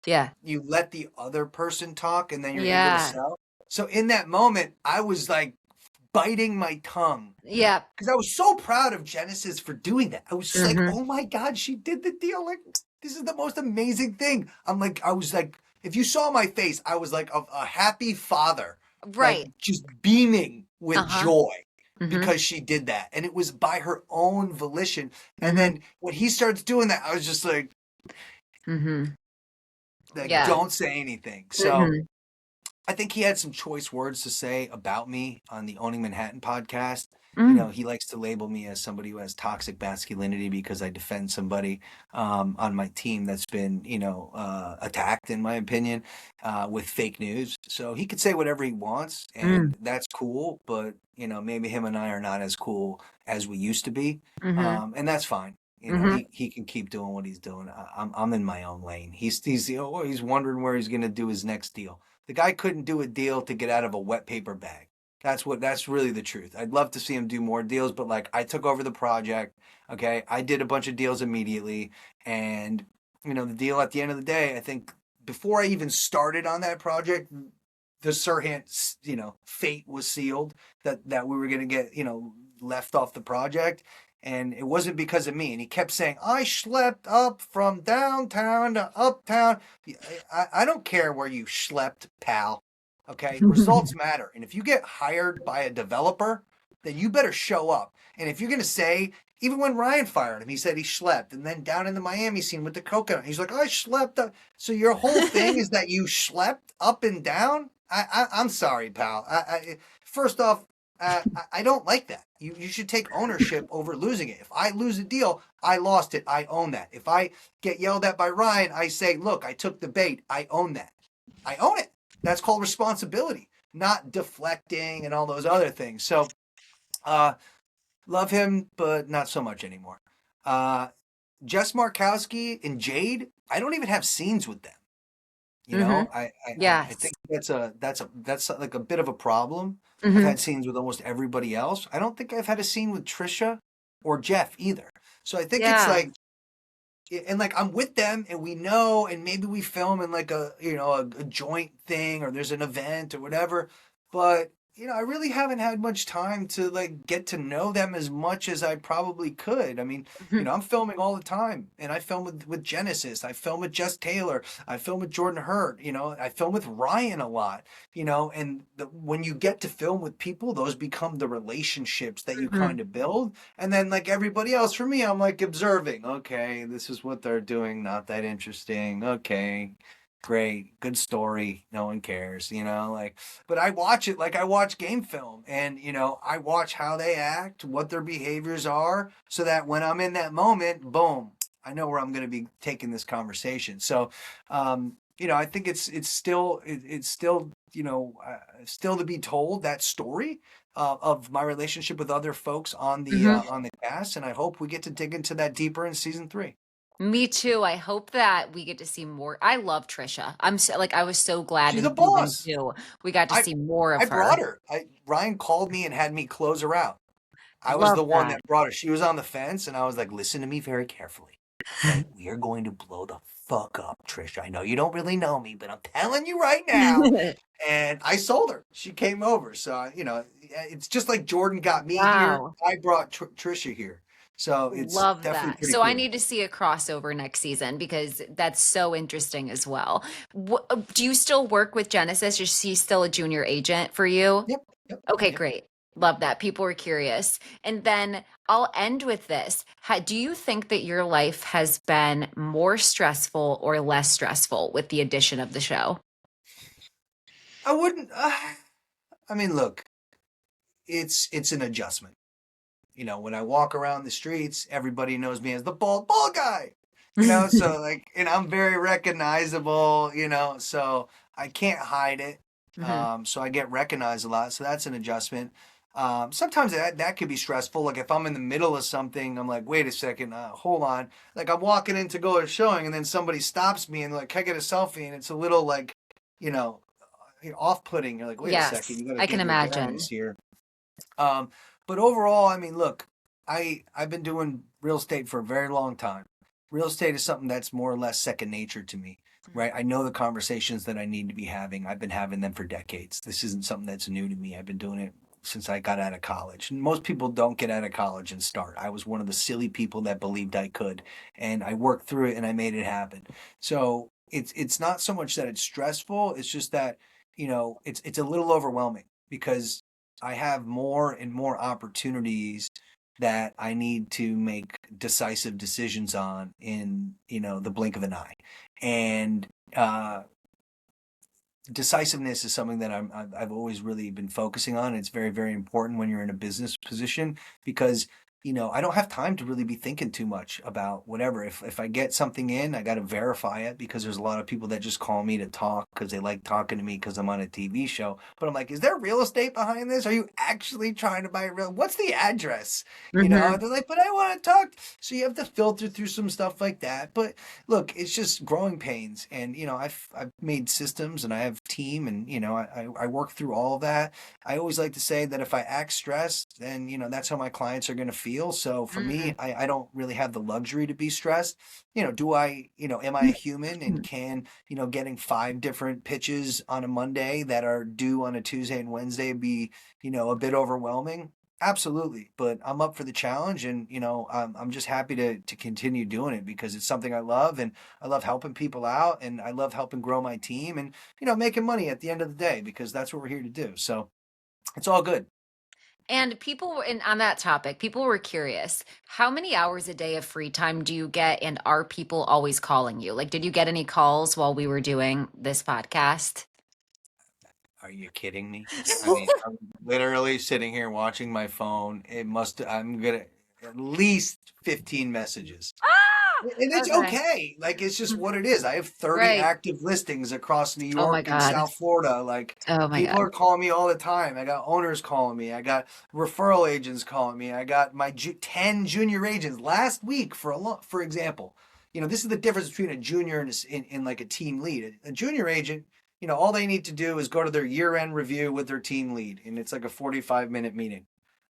Yeah. you let the other person talk and then you're able to Yeah. sell. So in that moment, I was like biting my tongue Yep. because I was so proud of Genesis for doing that. I was just like, Mhm. oh my God, she did the deal. Like, this is the most amazing thing. I was like, if you saw my face, I was like a happy father, like Right. just beaming with Uh-huh. joy Mhm. because she did that. And it was by her own volition. And Mhm. then when he starts doing that, I was just Mhm. like, Yeah. don't say anything. So Mhm. I think he had some choice words to say about me on the Owning Manhattan podcast. Mm. He likes to label me as somebody who has toxic masculinity because I defend somebody on my team that's been, attacked, in my opinion, with fake news. So he could say whatever he wants, Mm. and that's cool. But maybe him and I are not as cool as we used to be, Mhm. and that's fine. Mhm. He can keep doing what he's doing. I'm in my own lane. He's wondering where he's going to do his next deal. The guy couldn't do a deal to get out of a wet paper bag. That's really the truth. I'd love to see him do more deals, but like I took over the project. Okay. I did a bunch of deals immediately. And, the deal at the end of the day, I think before I even started on that project, the Serhant, fate was sealed that we were going to get, left off the project. And it wasn't because of me. And he kept saying, I schlepped up from downtown to uptown. I don't care where you schlepped, pal. Okay. Results matter. And if you get hired by a developer, then you better show up. And if you're going to say, even when Ryan fired him, he said he schlepped. And then down in the Miami scene with the coconut, he's like, I schlepped up. So your whole thing is that you schlepped up and down? I'm sorry, pal. First off, I don't like that. You should take ownership over losing it. If I lose a deal, I lost it. I own that. If I get yelled at by Ryan, I say, look, I took the bait. I own that. I own it. That's called responsibility, not deflecting and all those other things. So, uh, love him, but not so much anymore. Uh, Jess Markowski and Jade, I don't even have scenes with them. Mhm. I Yes. think that's like a bit of a problem. I've Mhm. had scenes with almost everybody else. I don't think I've had a scene with Trisha or Jeff either. So I think it's Yeah. like, and like I'm with them and we know, and maybe we film in like a joint thing or there's an event or whatever. But I really haven't had much time to like get to know them as much as I probably could. I mean, Mhm. I'm filming all the time, and I film with Genesis. I film with Jess Taylor. I film with Jordan Hurt. I film with Ryan a lot. And when you get to film with people, those become the relationships that you Mhm. kind of build. And then, like everybody else, for me, I'm like observing. Okay, this is what they're doing. Not that interesting. Okay, great, good story. No one cares, like. But I watch it like I watch game film, and I watch how they act, what their behaviors are, so that when I'm in that moment, boom, I know where I'm going to be taking this conversation. So, I think it's still still to be told that story of my relationship with other folks Mhm. on the cast, and I hope we get to dig into that deeper in season 3. Me too. I hope that we get to see more. I love Trisha. I'm so like I was so glad She's a in season boss. 2 we got to I see more I of her. brought her. Ryan called me and had me close her out. I was Love the one that. that brought her. She was on the fence, and I was like, "Listen to me very carefully, okay? We are going to blow the fuck up, Trisha. I know you don't really know me, but I'm telling you right now." And I sold her. She came over. So, it's just like Jordan got me here. Wow. I brought Trisha here. So it's Love definitely that. pretty So I cool. need to see a crossover next season because that's so interesting as well. Do you still work with Genesis? Is she still a junior agent for you? Yep. Yep. Okay, Yep. great. Love that. People were curious. And then I'll end with this. Do you think that your life has been more stressful or less stressful with the addition of the show? I wouldn't. I mean, look, it's an adjustment. When I walk around the streets, everybody knows me as the bald guy. So like, and I'm very recognizable. So I can't hide it. Hmm. So I get recognized a lot. So that's an adjustment. Sometimes that could be stressful. Like if I'm in the middle of something, I'm like, wait a second, hold on. Like I'm walking in to go to a showing, and then somebody stops me and like, can I get a selfie? And it's a little like, you know, off-putting. You're like, wait a second, Yes, you got to I can get your imagine. bearings here. Um, but overall, I mean, look. I've been doing real estate for a very long time. Real estate is something that's more or less second nature to me, right? I know the conversations that I need to be having. I've been having them for decades. This isn't something that's new to me. I've been doing it since I got out of college. And most people don't get out of college and start. I was one of the silly people that believed I could, and I worked through it and I made it happen. So it's not so much that it's stressful, it's just that, it's a little overwhelming because I have more and more opportunities that I need to make decisive decisions on in, the blink of an eye. And decisiveness is something that I've always really been focusing on. It's very, very important when you're in a business position because, I don't have time to really be thinking too much about whatever. If I get something in, I got to verify it because there's a lot of people that just call me to talk because they like talking to me because I'm on a TV show. But I'm like, is there real estate behind this? Are you actually trying to buy real? What's the address? Mm-hmm. They're like, but I want to talk. So you have to filter through some stuff like that. But look, it's just growing pains, and I've made systems and I have team, and I work through all of that. I always like to say that if I act stressed, then that's how my clients are going to feel. So for me, I don't really have the luxury to be stressed. Do I, am I a human, and can getting 5 different pitches on a Monday that are due on a Tuesday and Wednesday be a bit overwhelming? Absolutely, but I'm up for the challenge, and I'm just happy to continue doing it because it's something I love, and I love helping people out, and I love helping grow my team, and making money at the end of the day because that's what we're here to do. So it's all good. And on that topic, people were curious, how many hours a day of free time do you get? And are people always calling you? Like, did you get any calls while we were doing this podcast? Are you kidding me? I mean, I'm literally sitting here watching my phone. I'm gonna at least 15 messages. And it's Okay. okay. Like, it's just what it is. I have 30 Right. active listings across New Oh my York and God. South Florida. Like, Oh my people God. are calling me all the time. I got owners calling me. I got referral agents calling me. I got my 10 junior agents last week for example. This is the difference between a junior and like a team lead. A junior agent, all they need to do is go to their year-end review with their team lead, and it's like a 45-minute meeting.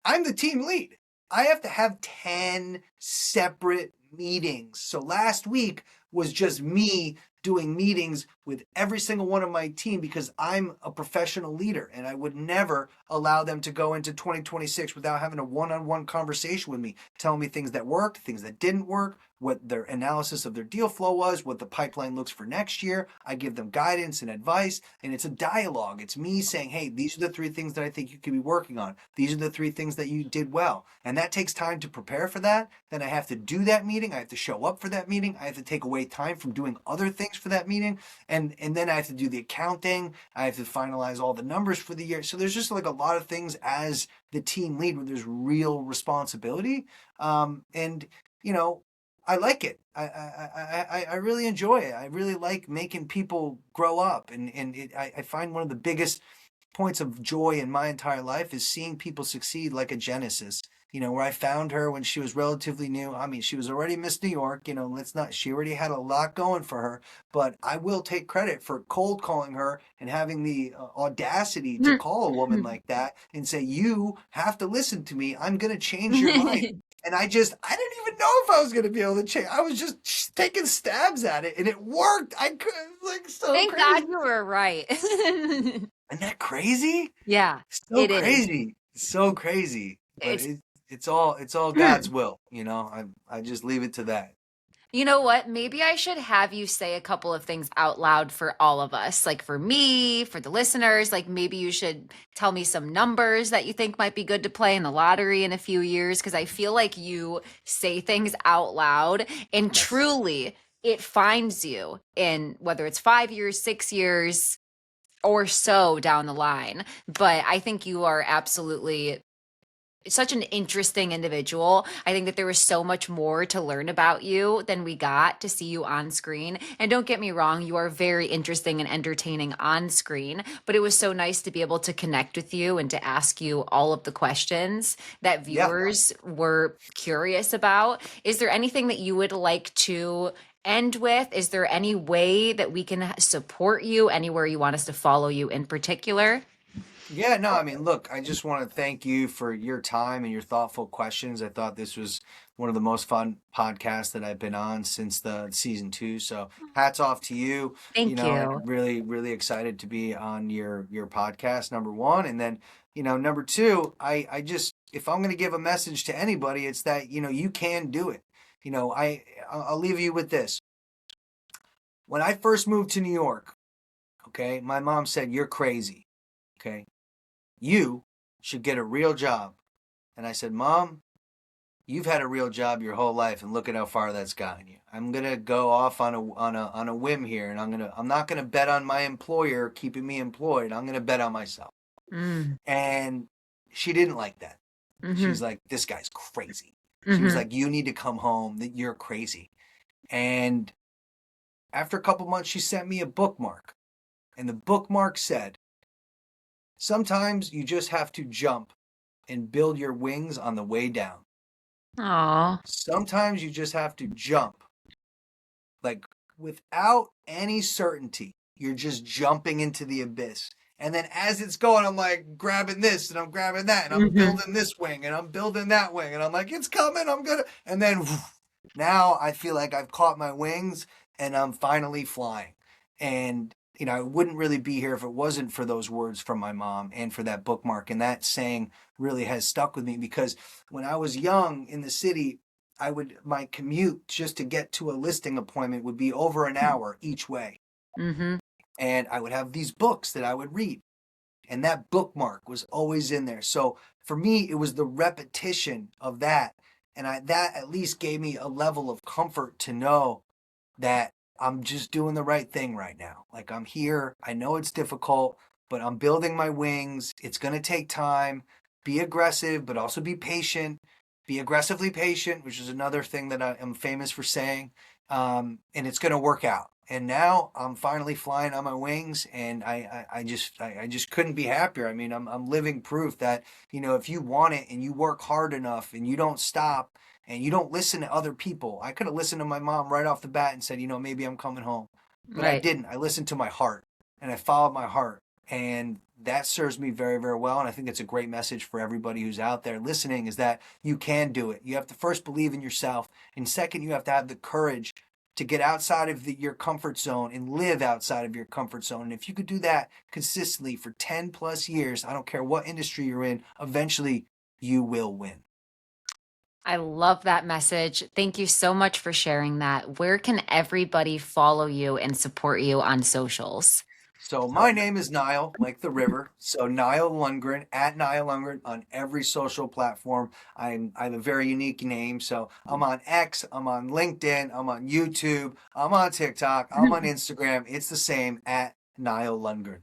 I'm the team lead. I have to have 10 separate meetings. So last week was just me doing meetings with every single one of my team because I'm a professional leader, and I would never allow them to go into 2026 without having a one-on-one conversation with me, telling me things that worked, things that didn't work, what their analysis of their deal flow was, what the pipeline looks for next year. I give them guidance and advice, and it's a dialogue. It's me saying, hey, these are the 3 things that I think you could be working on. These are the 3 things that you did well. And that takes time to prepare for that. Then I have to do that meeting. I have to show up for that meeting. I have to take away time from doing other things for that meeting. And then I have to do the accounting. I have to finalize all the numbers for the year. So there's just like a lot of things as the team lead where there's real responsibility. And, you know, I like it. I really enjoy it. I really like making people grow up, I find one of the biggest points of joy in my entire life is seeing people succeed, like a Genesis. Where I found her when she was relatively new. I mean, she was already Miss New York. She already had a lot going for her. But I will take credit for cold calling her and having the audacity to call a woman like that and say, you have to listen to me. I'm going to change your life. And I didn't even know if I was going to be able to change. I was just taking stabs at it, and it worked. I could, like, so Thank crazy. God you were right. Isn't that crazy? Yeah, So it is. crazy. So crazy. But It's it's all God's will. I just leave it to that. You know what? Maybe I should have you say a couple of things out loud for all of us. Like for me, for the listeners, like maybe you should tell me some numbers that you think might be good to play in the lottery in a few years. Cause I feel like you say things out loud and Yes. truly it finds you in whether it's 5 years, 6 years, or so down the line. But I think you are absolutely such an interesting individual. I think that there was so much more to learn about you than we got to see you on screen. And don't get me wrong, you are very interesting and entertaining on screen, but it was so nice to be able to connect with you and to ask you all of the questions that Yeah. viewers were curious about. Is there anything that you would like to end with? Is there any way that we can support you? Anywhere you want us to follow you in particular? Yeah, no, I mean, look, I just want to thank you for your time and your thoughtful questions. I thought this was one of the most fun podcasts that I've been on since the season 2. So hats off to you, Thank and you. really, really excited to be on your podcast, number one. And then, number two, I just if I'm going to give a message to anybody, it's that, you can do it. I'll leave you with this. When I first moved to New York, okay, my mom said, "You're crazy." Okay. You should get a real job. And I said, Mom, you've had a real job your whole life, and look at how far that's gotten you. I'm gonna go off on a whim here, and I'm not gonna bet on my employer keeping me employed. I'm gonna bet on myself. Mm, And she didn't like that. mm-hmm, She's like, this guy's crazy. She was mm-hmm. like, you need to come home. That you're crazy. And after a couple months, she sent me a bookmark, and the bookmark said, sometimes you just have to jump and build your wings on the way down. Aw. Sometimes you just have to jump, like without any certainty. You're just jumping into the abyss. And then as it's going, I'm like grabbing this and I'm grabbing that and I'm Mm-hmm. building this wing and I'm building that wing and I'm like, it's coming. I'm gonna. And then now I feel like I've caught my wings and I'm finally flying. And, I wouldn't really be here if it wasn't for those words from my mom and for that bookmark. And that saying really has stuck with me because when I was young in the city, my commute just to get to a listing appointment would be over an hour each way. Mm-hmm. And I would have these books that I would read. And that bookmark was always in there. So for me, it was the repetition of that. And that at least gave me a level of comfort to know that I'm just doing the right thing right now. Like I'm here. I know it's difficult, but I'm building my wings. It's going to take time. Be aggressive, but also be patient. Be aggressively patient, which is another thing that I am famous for saying. And it's going to work out. And now I'm finally flying on my wings, and I just couldn't be happier. I mean, I'm living proof that if you want it and you work hard enough and you don't stop and you don't listen to other people. I could have listened to my mom right off the bat and said, maybe I'm coming home. But I Right. didn't. I listened to my heart and I followed my heart. And that serves me very, very well. And I think it's a great message for everybody who's out there listening is that you can do it. You have to first believe in yourself. And second, you have to have the courage to get outside of your comfort zone and live outside of your comfort zone. And if you could do that consistently for 10 plus years, I don't care what industry you're in, eventually you will win. I love that message. Thank you so much for sharing that. Where can everybody follow you and support you on socials? So my name is Nile, like the river. So Nile Lundgren at Nile Lundgren on every social platform. I have a very unique name. So I'm on X, I'm on LinkedIn, I'm on YouTube, I'm on TikTok, I'm on Instagram. It's the same at Nile Lundgren.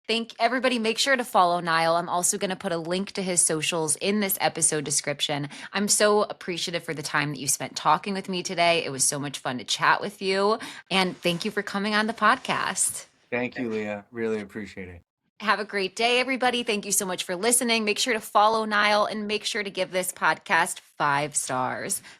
Thank everybody. Make sure to follow Niall. I'm also going to put a link to his socials in this episode description. I'm so appreciative for the time that you spent talking with me today. It was so much fun to chat with you. And thank you for coming on the podcast. Thank you, Leah. Really appreciate it. Have a great day, everybody. Thank you so much for listening. Make sure to follow Niall and make sure to give this podcast 5 stars.